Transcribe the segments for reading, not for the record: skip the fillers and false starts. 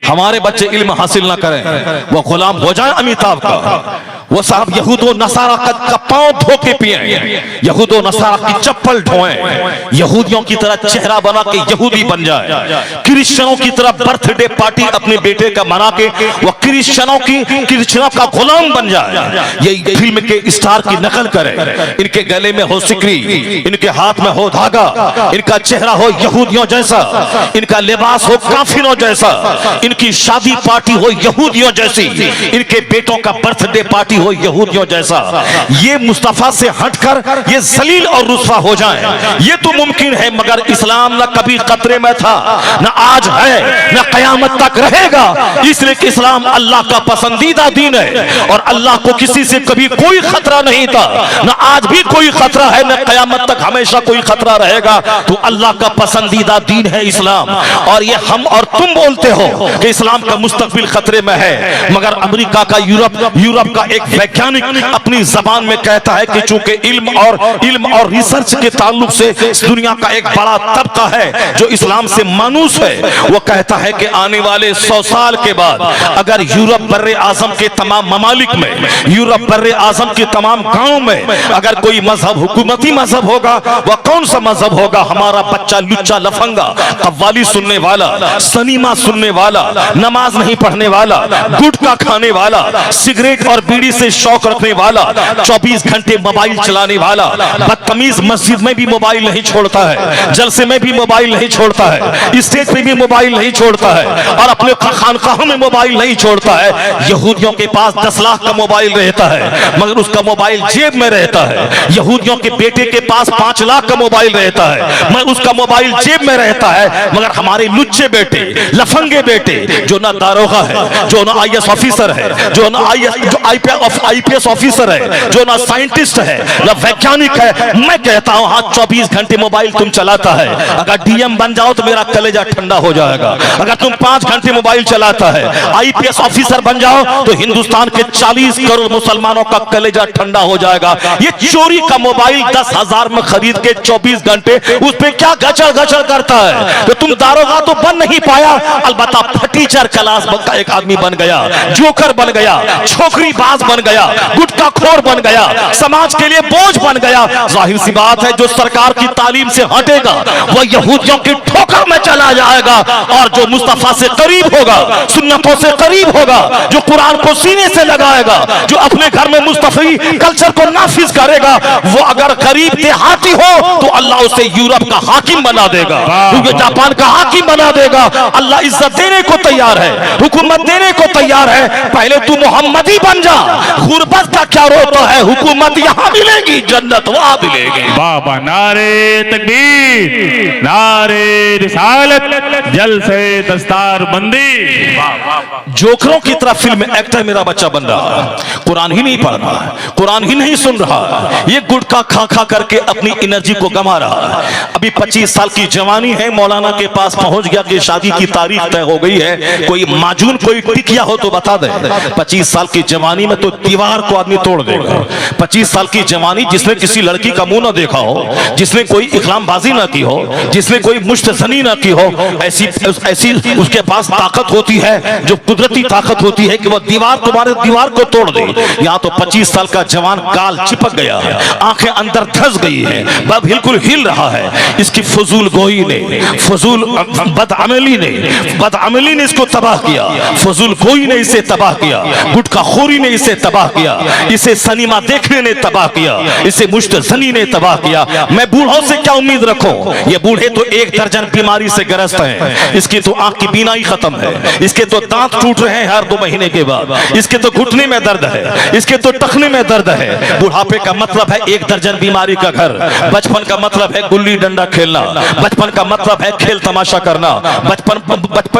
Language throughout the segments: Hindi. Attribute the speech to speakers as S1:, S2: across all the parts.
S1: हमारे बच्चे इल्म हासिल ना करें, वो गुलाम हो जाए अमिताभ का। वो साहब यहूदो नसारा का पांव धो के पिए, यहूदो नसारा की चप्पल ढोएं, यहूदियों की तरह चेहरा बना के यहूदी बन जाए, क्रिश्चियनों की तरह बर्थडे पार्टी अपने बेटे का मना के वो क्रिश्चियनों का गुलाम बन जाए। ये फिल्म के स्टार की नकल करे, इनके गले में हो सिकरी, इनके हाथ में हो धागा, इनका चेहरा हो यहूदियों जैसा, इनका लिबास हो काफिरों जैसा, इनकी शादी पार्टी हो यहूदियों जैसी, इनके बेटों का बर्थडे पार्टी हो यहूदियों जैसा। ये मुस्तफा से हटकर ये जलील और रुस्वा हो जाए, ये तो मुमकिन है, मगर इस्लाम न कभी खतरे में था, न आज है, न कयामत तक रहेगा। इसलिए कि इस्लाम अल्लाह का पसंदीदा दीन है और अल्लाह को किसी से कभी कोई खतरा नहीं था, न आज भी कोई खतरा है, न कयामत तक हमेशा कोई खतरा रहेगा। तो अल्लाह का पसंदीदा दीन है इस्लाम। और ये हम और तुम बोलते हो कि इस्लाम का मुस्तकबिल खतरे में है, मगर अमेरिका का यूरोप का एक वैज्ञानिक अपनी जबान में कहता है कि चूंकि इल्म और रिसर्च के ताल्लुक से इस दुनिया का एक बड़ा तबका है जो इस्लाम से मानूस है, वो कहता है कि आने वाले 100 साल के बाद अगर यूरोप बर्रे आजम के तमाम ममालिक में, यूरोप बर्रे आजम के तमाम गांव में अगर कोई मजहब हुकूमती मजहब होगा, वह कौन सा मजहब होगा? हमारा बच्चा लुच्चा लफंगा कव्वाली सुनने वाला, सनीमा सुनने वाला, नमाज नहीं पढ़ने वाला, गुटखा खाने वाला, सिगरेट और बीड़ी से शौक रखने वाला, 24 घंटे मोबाइल चलाने वाला, बदतमीज मस्जिद में भी मोबाइल नहीं छोड़ता है, जलसे में भी मोबाइल नहीं छोड़ता है, स्टेज पे भी मोबाइल नहीं छोड़ता है, और अपने खानकाहों में मोबाइल नहीं छोड़ता है। यहूदियों के पास 10 लाख का मोबाइल रहता है, मगर उसका मोबाइल जेब में रहता है। यहूदियों के बेटे के पास 5 लाख का मोबाइल रहता है, मगर उसका मोबाइल जेब में रहता है। मगर हमारे लुच्चे बेटे, लफंगे बेटे, जो ना दारोगा है, जो ना IAS ऑफिसर है, जो ना IPS ऑफिसर है, जो ना साइंटिस्ट है, ना वैज्ञानिक है, मैं कहता हूं हाँ 24 घंटे मोबाइल तुम चलाता है, अगर DM बन जाओ तो मेरा कलेजा ठंडा हो जाएगा। अगर तुम 5 घंटे मोबाइल चलाता है, IPS ऑफिसर बन जाओ तो हिंदुस्तान के 40 करोड़ मुसलमानों का कलेजा ठंडा हो जाएगा। ये चोरी का मोबाइल 10,000 में खरीद के 24 घंटे उस पे क्या गचड़ गचड़ करता है? तो तुम दारोगा तो बन नहीं पाया, अलबत्ता फटीचर क्लास का एक आदमी बन गया, जोकर बन गया, छोकरी बाज बन गया, गुटखा खोर बन गया, समाज के लिए बोझ बन गया। जाहिर सी बात है जो सरकार की तालीम से हटेगा वह यहूदियों की ठोकर में चला जाएगा, और जो मुस्तफा से करीब होगा, सुन्नतों से करीब होगा, जो कुरान को सीने से लगाएगा, जो अपने घर में मुस्तफी कल्चर को नाफिज करेगा, वो अगर गरीब देहाती हो तो अल्लाह उसे यूरोप का हाकिम बना देगा, जापान का हाकिम बना देगा। अल्लाह इज्जत देने को तैयार है, हुकूमत देने को तैयार है। पहले तू मोहम्मदी बन जा, गुर्बत का क्या रोता है? हुकूमत यहाँ मिलेगी, जन्नत वहां मिलेगी।
S2: बाबा नारे तकबीर, नारे रिसालत, जल से दस्तार बंदी।
S1: जोकरों की तरह फिल्म एक्टर मेरा बच्चा बन रहा है, कुरान ही नहीं पढ़ रहा है, कुरान ही नहीं सुन रहा, ये गुटखा खा खा करके अपनी एनर्जी को गंवा रहा है। अभी 25 साल की जवानी है, मौलाना के पास पहुंच गया कि शादी की तारीख तय हो गई है, कोई माजून कोई टिकिया हो तो बता दे। 25 साल की जवानी में तो दीवार को आदमी तोड़ देगा। 25 साल की जवानी जिसने किसी लड़की का मुंह ना देखा हो, जिसने कोई इकरामबाजी ना की हो, जिसने कोई मुश्तजनी ना की हो, ऐसी उसके पास ताकत होती है, जो कुदरती ताकत होती है कि वह तुम्हारे दीवार को तोड़ दे। यहाँ तो 25 साल का जवान गाल चिपक गया है, आंखें अंदर धंस गई है, वह बिल्कुल हिल रहा है। इसकी फजूल गोई ने, फजूल बदअमली ने इसको तबाह किया, फजूल गोई ने इसे तबाह किया, गुटखा खोरी ने इसे तबाह किया, इसे सनीमा देखने ने तबाह किया, इसे मुश्तजनी ने तबाह किया। मैं बूढ़ों से क्या उम्मीद रखूं? ये बूढ़े तो 1 दर्जन बीमारी से ग्रस्त हैं, इसकी तो आंख की बीनाई खत्म है, इसके तो दांत टूट रहे हैं हर 2 महीने के बाद, इसके तो घुटने में दर्द है, इसके तो टखने में दर्द है। बुढ़ापे का मतलब है 1 दर्जन बीमारी का घर, बचपन का मतलब है गुल्ली डंडा खेलना, बचपन का मतलब है खेल तमाशा करना।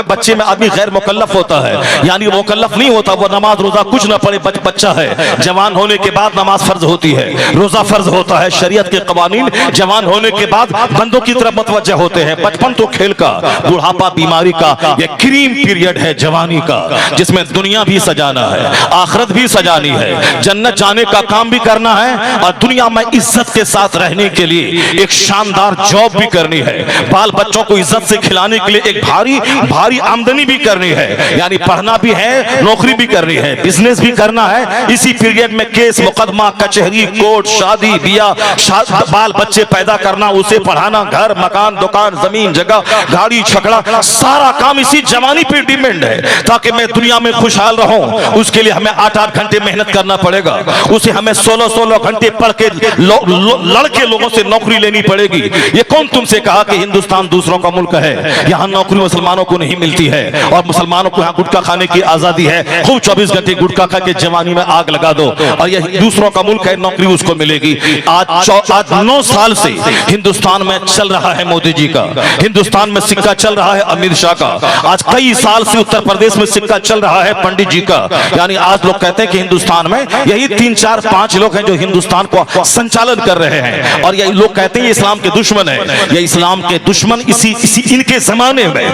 S1: बच्चे में आदमी गैर मुकल्लफ होता है, यानी मुकल्लफ नहीं होता, वो नमाज रोजा कुछ ना पढ़े, बच्चा है। जवान होने के बाद नमाज फर्ज होती है, रोजा फर्ज होता है, शरीयत के कवानीन जवान होने के बाद बंदों की तरफ मुतवज्जह होते हैं। बचपन तो खेल का, बुढ़ापा बीमारी का, ये क्रीम पीरियड है जवानी का, जिसमें दुनिया भी सजाना है, आखिरत भी सजानी है, जन्नत जाने का काम भी करना है, और दुनिया में इज्जत के साथ रहने के लिए एक शानदार जॉब भी करनी है। बाल बच्चों को इज्जत से खिलाने के लिए एक भारी आमदनी दुगनी भी करनी है, यानी पढ़ना भी है, नौकरी भी करनी है, बिजनेस भी करना है। इसी पीरियड में केस मुकदमा, कचहरी, कोर्ट, शादी ब्याह, बाल बच्चे पैदा करना, उसे पढ़ाना, घर मकान दुकान जमीन जगह गाड़ी छकड़ा, सारा काम इसी जवानी पे डिपेंड है। ताकि मैं दुनिया में खुशहाल रहूं, उसके लिए हमें 8-8 घंटे मेहनत करना पड़ेगा, उसे हमें 16-16 घंटे पढ़ के लड़के लोगों से नौकरी लेनी पड़ेगी। ये कौन तुमसे कहा कि हिंदुस्तान दूसरों का मुल्क है? यहाँ नौकरी मुसलमानों को नहीं मिलती है, और मुसलमानों को यहाँ गुटखा खाने की आजादी है। खूब 24 घंटे गुटखा खा के जवानी में आग लगा दो, और यह दूसरों का मुल्क है, नौकरी उसको मिलेगी। आज 9 साल से हिंदुस्तान में चल रहा है मोदी जी का, हिंदुस्तान में सिक्का चल रहा है अमित शाह का, आज कई साल से उत्तर प्रदेश में सिक्का चल रहा है पंडित जी का। यानी आज लोग कहते हैं कि हिंदुस्तान में यही 3, 4, 5 लोग हैं जो हिंदुस्तान को संचालन कर रहे हैं, और यही लोग कहते हैं ये इस्लाम के दुश्मन है। ये इस्लाम के दुश्मन इसी इनके जमाने में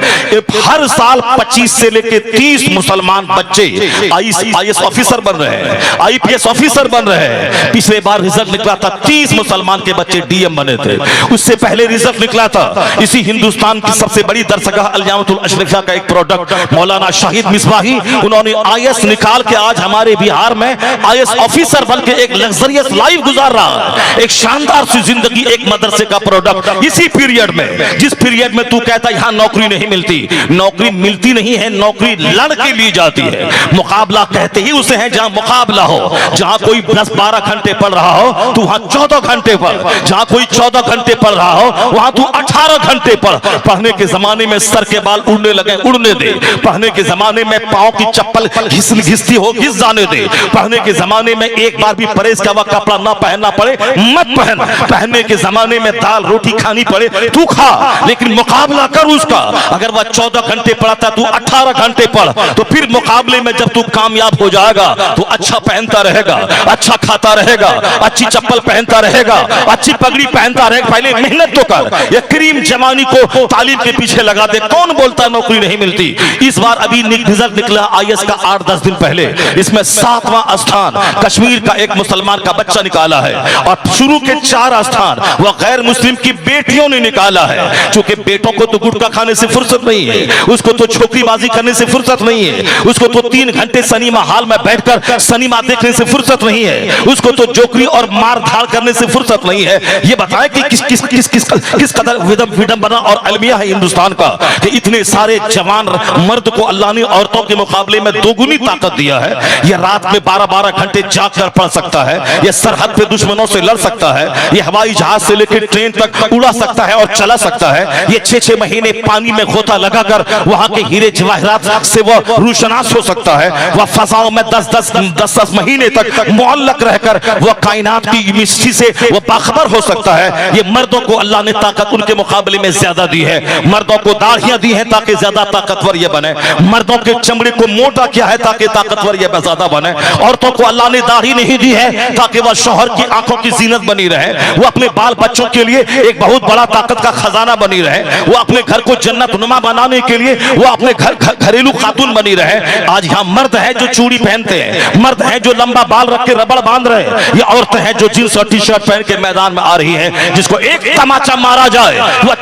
S1: हर साल 25 से लेकर 30 मुसलमान बच्चे IAS ऑफिसर बन रहे हैं, IPS ऑफिसर बन रहे हैं। पिछले बार रिजल्ट निकला था 30 मुसलमान के बच्चे DM बने थे। उससे पहले रिजल्ट निकला था इसी हिंदुस्तान की सबसे बड़ी दरसगाह अल-जामिअतुल अशरफिया का एक प्रोडक्ट मौलाना शाहिद मिसबाही, उन्होंने IAS निकाल के आज हमारे बिहार में IAS ऑफिसर बन के एक लग्जरियस लाइफ गुजार रहा है, एक शानदार सी जिंदगी, एक मदरसे का प्रोडक्ट। इसी पीरियड में, जिस पीरियड में तू कहता यहाँ नौकरी नहीं मिलती, नौकरी मिलती नहीं है, नौकरी लड़ के ली जाती है। मुकाबला कहते ही उसे है जहां मुकाबला हो, जहां कोई 10-12 घंटे पढ़ रहा हो तू वहां 14 घंटे पढ़, जहां कोई 14 घंटे पढ़ रहा हो वहां तू 18 घंटे पढ़। पढ़ने के जमाने में सर के बाल उड़ने लगे, उड़ने दे। पढ़ने के जमाने में पांव की चप्पल घिसती हो, घिस जाने दे। पढ़ने के जमाने में एक बार भी परहेज का कपड़ा ना पहनना पड़े, मत पहन। पहनने के जमाने में दाल रोटी खानी पड़े, तू खा, लेकिन मुकाबला कर उसका। अगर वह 14 घंटे पढ़ता तू 18 घंटे पढ़, तो फिर मुकाबले में जब तू कामयाब हो जाएगा तो अच्छा पहनता रहेगा, अच्छा खाता रहेगा, अच्छी चप्पल पहनता रहेगा, अच्छी पगड़ी पहनता रहेगा। पहले मेहनत तो कर, ये क्रीम जवानी को तालीम के पीछे लगा दे। कौन बोलता नौकरी नहीं मिलती? इस बार अभी रिजल्ट निकला IAS का 8-10 दिन पहले, इसमें 7वां स्थान कश्मीर का एक मुसलमान का बच्चा निकाला है, और शुरू के 4 स्थान वह गैर मुस्लिम की बेटियों ने निकाला है। क्योंकि बेटों को तो गुटखा खाने से फुर्सत नहीं है, उसको तो छोकरीबाजी करने से फुर्सत नहीं है, उसको तो 3 घंटे सिनेमा हॉल में बैठकर सिनेमा देखने से फुर्सत नहीं है, उसको तो जोकरी और मार धाड़ करने से फुर्सत नहीं है। ये बताएं कि किस कदर विडंबना और अलमिया है हिंदुस्तान का, कि इतने सारे जवान मर्द को अल्लाह ने औरतों के मुकाबले में दोगुनी ताकत दिया है। ये रात में 12-12 घंटे जाग कर पढ़ सकता है, ये सरहद पे दुश्मनों से लड़ सकता है, ये हवाई जहाज से लेकर ट्रेन तक उड़ा सकता है और चला सकता है। ये 6-6 महीने पानी में गोता लगाकर वहां के हीरे जवाहरात से वो रूशनास हो सकता है। वह फजाओं में 10-10 महीने तक मुअल्लक रहकर वह कायनात की मिस्ट्री से वो बाखबर हो सकता है। ये मर्दों को अल्लाह ने ताकत उनके मुकाबले में ज्यादा दी है। मर्दों को दाढ़ियां दी हैं ताकि ज्यादा ताकतवर ये बने, मर्दों के चमड़े को मोटा किया है ताकि ताकतवर ये ज्यादा बने। औरतों को अल्लाह ने दाढ़ी नहीं दी है ताकि वह शौहर की आंखों की जीनत बनी रहे, वो अपने बाल बच्चों के लिए एक बहुत बड़ा ताकत का खजाना बनी रहे, वो अपने घर को जन्नत नुमा बनाने के लिए वो अपने घरेलू खातून बनी रहे। आज यहाँ मर्द है जो चूड़ी पहनते हैं, मर्द है जो लंबा बाल रख के रबड़ बांध रहे हैं, ये औरतें हैं जो जींस और टी-शर्ट पहन के मैदान में आ रही है। जिसको एक तमाचा मारा जाए वह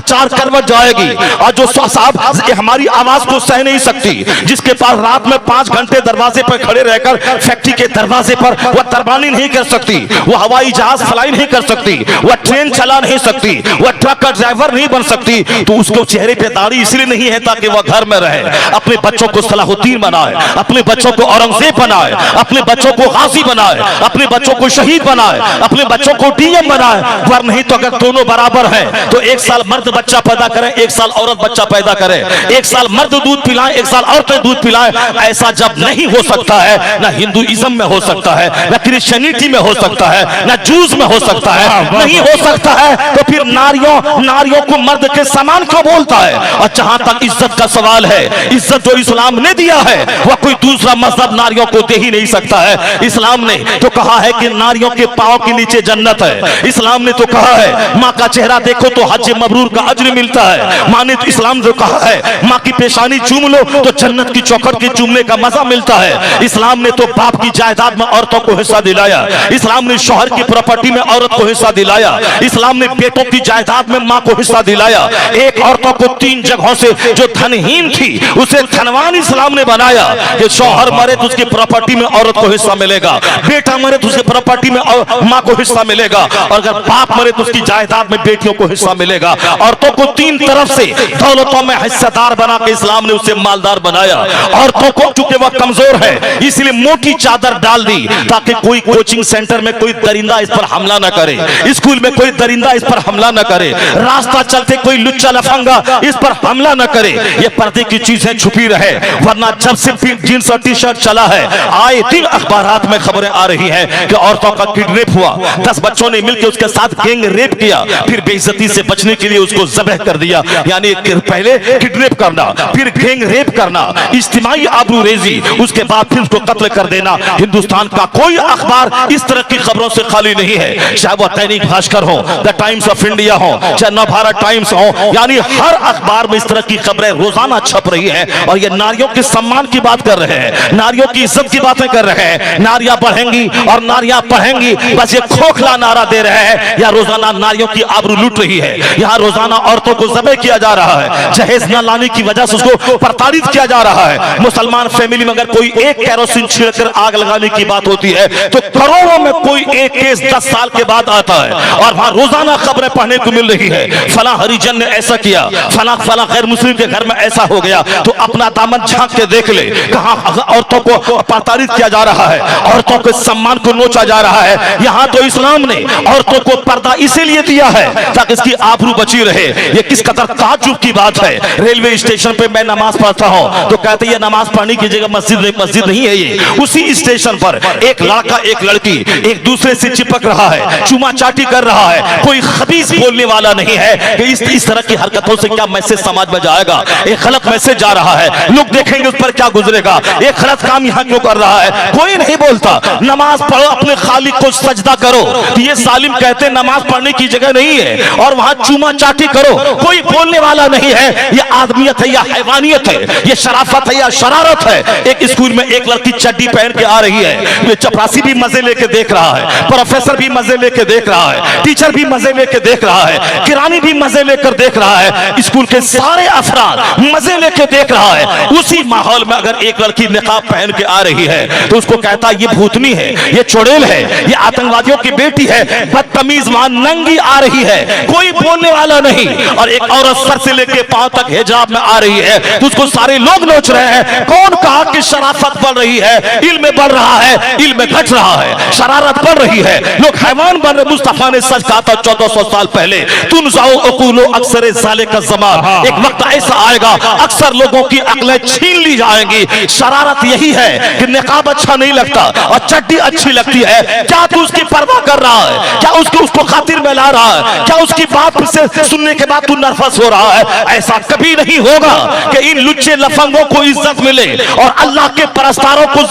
S1: चार करवट जाएगी, और जो साहब हमारी आवाज को सह नहीं सकती, जिसके पास रात में 5 घंटे दरवाजे पर खड़े रहकर फैक्ट्री के दरवाजे पर वह तरबानी नहीं कर सकती, वह हवाई जहाज फ्लाई नहीं कर सकती, वह ट्रेन चला नहीं सकती, वह ट्रक का ड्राइवर नहीं बन सकती, तो उसको चेहरे पे दाढ़ी इसलिए नहीं है ताकि वह घर में रहे, अपने बच्चों को सलाहुद्दीन बनाए, अपने बच्चों को औरंगजेब बनाए, अपने बच्चों को गाजी बनाए, अपने बच्चों को शहीद बनाए, अपने बच्चों को DM बनाए। पर नहीं तो अगर दोनों बराबर हैं तो एक साल मर्द बच्चा पैदा करें, एक साल औरत बच्चा पैदा करे, एक साल मर्द दूध पिलाएं, एक साल औरतें दूध पिलाएं। ऐसा जब नहीं हो सकता है, ना हिंदुइज्म में हो सकता है, ना क्रिश्चियनिटी में हो सकता है, ना जूस में हो सकता है, नहीं हो सकता है, तो फिर नारियों को मर्द के समान क्यों बोलता है? और जहां तक इज्जत का सवाल है, इज्जत जो इस्लाम ने दिया है वह कोई दूसरा मजहब नारियों को दे ही नहीं सकता है। इस्लाम ने तो कहा है कि नारियों के पांव के नीचे जन्नत है। इस्लाम ने तो कहा है माँ का चेहरा देखो तो हज मबरूर का अज्र मिलता है। माँ ने इस्लाम जो कहा है माँ की पेशानी चूम लो तो जन्नत की चौखट के चूमने का मजा मिलता है। इस्लाम ने तो बाप की जायदाद में औरतों को हिस्सा दिलाया, इस्लाम ने शौहर की प्रॉपर्टी में औरत को हिस्सा दिलाया, इस्लाम ने बेटों की जायदाद में माँ को हिस्सा दिलाया। एक औरतों को 3 जगहों से जो धनहीन थी उसे धनवान इस्लाम ने बनाया कि शौहर मरे तो उसकी प्रॉपर्टी में औरत को हिस्सा मिलेगा, बेटा मरे तो उसकी प्रॉपर्टी में माँ को हिस्सा मिलेगा, और अगर बाप मरे तो उसकी जायदाद में बेटियों को हिस्सा मिलेगा। औरतों को तीन तरफ से दौलतों में हिस्सेदार बना के इस्लाम ने उसे मालदार बनाया। औरतों को चूंकि वह कमजोर है इसलिए मोटी चादर डाल दी ताकि कोई कोचिंग सेंटर में कोई दरिंदा इस पर हमला न करे, स्कूल में कोई दरिंदा इस पर हमला न करे, रास्ता चलते कोई लुच्चा लफंगा इस पर हमला न करे, ये पर्दे की चीजें छुपी रहे। वरना जब से जींस और टी शर्ट चला है आए दिन अखबारात में खबरें आ रही हैं कि औरतों का किडनैप हुआ, 10 बच्चों ने मिलकर उसके साथ गैंग रेप किया, फिर बेइज्जती से बचने के लिए उसको ज़ब्ह कर दिया। यानी पहले किडनैप करना, फिर गैंग रेप करना, इज्तिमाई आबरूरेजी, उसके बाद फिर उसको कत्ल कर देना। हिंदुस्तान का कोई अखबार इस तरह की खबरों से खाली नहीं है, चाहे वह दैनिक भास्कर हो, द टाइम्स ऑफ इंडिया हो, चाहे नवभारत टाइम्स हो, यानी हर अखबार में इस तरह की खबरें रोजाना छप रही है। और ये नारियों के सम्मान की बात कर रहे हैं, नारियों की इज्जत की बातें कर रहे हैं, नारियां बढ़ेंगी और नारियां पढ़ेंगी, बस ये खोखला नारा दे रहे हैं। या रोजाना नारियों की आबरू लूट रही है, यहाँ रोजाना औरतों को ज़ब्ह किया जा रहा है, जहेज न लाने की वजह से उसको प्रताड़ित किया जा रहा है। मुसलमान फैमिली में अगर कोई एक कैरोसिन छिड़कर आग लगाने की बात होती है तो करोड़ों में कोई एक केस 10 साल के बाद आता है, और वहां रोजाना खबरें पढ़ने को मिल रही है, फला हरिजन ने ऐसा किया, फला फला गैर मुस्लिम के घर में ऐसा हो गया। तो अपना दामन झांक के देख ले, कहां औरतों को प्रताड़ित किया जा रहा है, औरतों के सम्मान को नोचा जा रहा है। यहां तो इस्लाम ने औरतों को पर्दा इसीलिए दिया है ताकि इसकी आबरू बची रहे। ये किस कदर ताज्जुब की बात है। रेलवे स्टेशन पे मैं नमाज पढ़ता हूं तो कहते हैं नमाज पढ़ने की जगह मस्जिद नहीं है ये। उसी स्टेशन पर एक लड़का एक लड़की एक दूसरे से चिपक रहा है, चुमा चाटी कर रहा है, कोई खबीस बोलने वाला नहीं है कि इस तरह की हरकतों से क्या मैसेज समाज में जाएगा। एक गलत मैसेज जा रहा है, लोग देखेंगे उस पर क्या गुजरेगा, एक गलत काम यहाँ क्यों कर रहा है, कोई नहीं बोलता। नमाज पढ़ो, अपने खालिक को सजदा करो, तो ये सालिम कहते हैं नमाज पढ़ने की जगह नहीं है, और वहां चुमा चाटी करो, कोई बोलने वाला नहीं है। ये आदमियत है या हैवानियत है, ये शराफत है या शरारत है। एक स्कूल में एक लड़की चड्डी पहन के आ रही है, ये चपरासी भी मजे लेके देख रहा है, प्रोफेसर भी मजे लेके देख रहा है, टीचर भी मजे लेके देख रहा है, किरानी भी मजे लेकर देख रहा है, स्कूल के सारे अफराद मजे लेके देख रहा है। उसी माहौल में अगर एक लड़की निकाब पहन के आ रही है तो उसको कहता है ये भूतनी है, ये चुड़ैल है, ये आतंकवादियों की बेटी है, बदतमीज वहां नंगी आ रही है, कोई बोलने वाला नहीं। और एक औरत सर से लेके पांव तक हिजाब में आ रही है तो उसको सारे लोग नोच रहे हैं। कौन कहा कि शराफत बढ़ रही है, इल्म बढ़ रहा है, इल्म घट रहा है, शरारत बढ़ रही है, लोग हैवान बन रहे। मुस्तफा ने सच कहा था 1400 साल पहले, तुम जाओ अकूलो अक्सर ज़ाले का ज़मान, एक वक्त ऐसा आएगा अक्सर लोगों की अक्लें छीन ली जाएंगी। शरारत यही है कि निकाब अच्छा नहीं लगता और चड्डी अच्छी लगती है। क्या तू उसकी परवाह कर रहा है, क्या उसको खातिर में ला रहा है, क्या उसकी बात से सुनने के बाद तू नर्वस हो रहा है? ऐसा कभी नहीं होगा कि इन लुच्चे लफंगों को इज्जत मिले और अल्लाह के परस्तारों को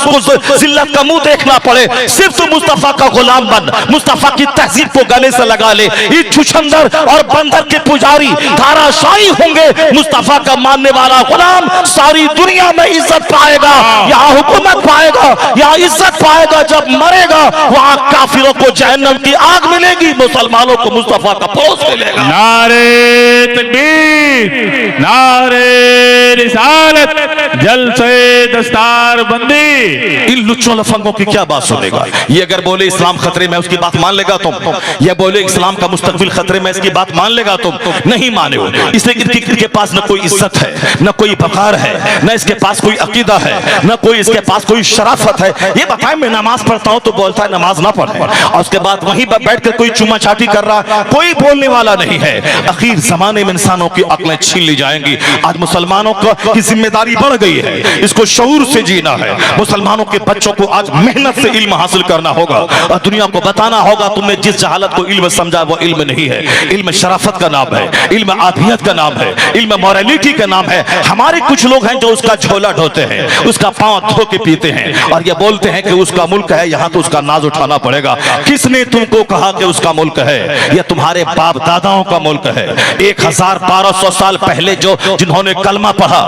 S1: जिल्लत का मुंह देखना पड़े। सिर्फ तू मुस्तफा का गुलाम बन, मुस्तफा की तहजीब को गले से लगा ले। ये छुछंदर और बंदर के पुजारी धाराशाही होंगे, मुस्तफा का मानने वाला गुलाम सारी दुनिया में इज्जत पाएगा, यहाँ हुकूमत पाएगा, यहाँ इज्जत पाएगा। जब मरेगा वहां काफिरों को जहन्नम की आग मिलेगी, मुसलमानों को मुस्तफा का पोस मिलेगा।
S2: नारे तकबीर, नारे रिसालत, जलसे दस्तार बंदी।
S1: इन लुच्चों लफंगों की क्या बात सुनेगा? ये अगर बोले इस्लाम खतरे में, उसकी बात मान लेगा तुम? ये बोले इस्लाम का मुस्तकबिल खतरे में, इसकी बात मान लेगा तुम? नहीं माने हो। इसलिए इनके पास न कोई इज्जत है, न कोई वकार है, न इसके पास कोई अकीदा है, न कोई इसके पास कोई शराफत है। ये बताए मैं नमाज पढ़ता हूं तो बोलता है नमाज ना पढ़े, और उसके बाद वहीं पर बैठ कर कोई चुमा चाटी कर रहा, कोई बोलने वाला नहीं है। आखिर जमाने में इंसानों की अक्लें छीन ली जाएंगी। आज मुसलमानों की जिम्मेदारी बढ़ गई है, इसको शऊर से जीना है। मुसलमानों के बच्चों को आज मेहनत से इल्म हासिल करना होगा और दुनिया को बताना होगा तुमने जिस जहालत को इल्म समझा वो इल्म नहीं है। इल्म शराफत का नाम है, इल्म आदियत का नाम है, इल्म मॉरलिटी का नाम है। हमारे कुछ लोग हैं जो उसका झोला ढोते हैं, उसका पांव धो के पीते हैं और ये बोलते हैं कि उसका मुल्क है, यहाँ तो उसका नाज उठाना पड़ेगा। किसने तुमको कहा कि उसका मुल्क है? यह तुम्हारे बाप दादाओं का मुल्क है। 1200 साल पहले जो जिन्होंने कलमा पढ़ा,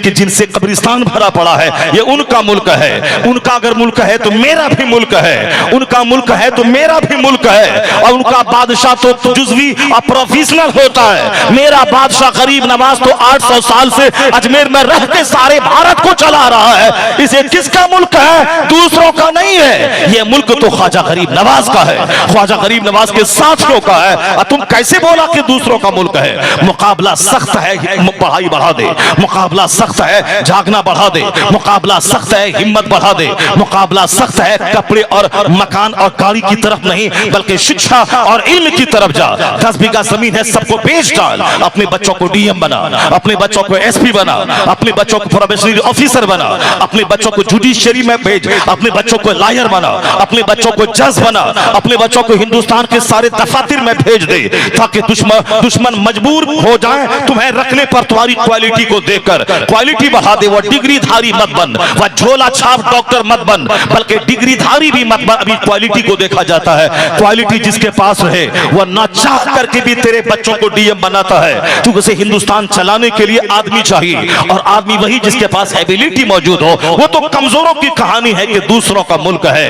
S1: जिनसे कब्रिस्तान भरा पड़ा है, ये उनका मुल्क है। उनका अगर मुल्क है तो मेरा भी मुल्क है, उनका मुल्क है तो मेरा भी मुल्क है। और उनका बादशाह तो जुज़वी और प्रोफेशनल होता है, मेरा बादशाह गरीब नवाज नवाज तो 800 साल से अजमेर में रह के सारे भारत को चला रहा है। इसे किसका मुल्क है? दूसरों का नहीं है। ये मुल्क तो ख्वाजा गरीब नवाज का है, ख्वाजा गरीब नवाज के साथियों का है। तुम कैसे बोला कि दूसरों का मुल्क है? मुकाबला सख्त है, पढ़ाई बढ़ा दे। मुकाबला सख्त है, जागना बढ़ा दे। मुकाबला सख्त है, हिम्मत बढ़ा दे। मुकाबला सख्त है, कपड़े और मकान और गाड़ी की तरफ नहीं बल्कि शिक्षा और इल्म की तरफ जा। 10 बीघा जमीन है, सबको बेच डाल। अपने बच्चों को डीएम बना, अपने बच्चों को एसपी बना, अपने बच्चों को प्रोबेशनरी ऑफिसर बना, अपने बच्चों को जुडिशियरी में भेज, अपने बच्चों को लॉयर बना, अपने बच्चों को जज बना, अपने बच्चों को हिंदुस्तान के सारे दफातर में भेज दे, ताकि दुश्मन मजबूर हो जाए तुम्हें रखने पर तुम्हारी क्वालिटी को देखकर। क्वालिटी बढ़ा दे। वो डिग्रीधारी मत बन, वह झोला छाप डॉक्टर मत बन, बल्कि डिग्रीधारी भी मत बन। अभी क्वालिटी को देखा जाता है। क्वालिटी जिसके पास रहे वह ना चाह करके भी तेरे बच्चों को डीएम बनाता है, क्योंकि उसे हिंदुस्तान चलाने के लिए आदमी चाहिए, और आदमी वही जिसके पास एबिलिटी मौजूद हो। वो तो कमजोरों की कहानी है कि दूसरों का मुल्क है।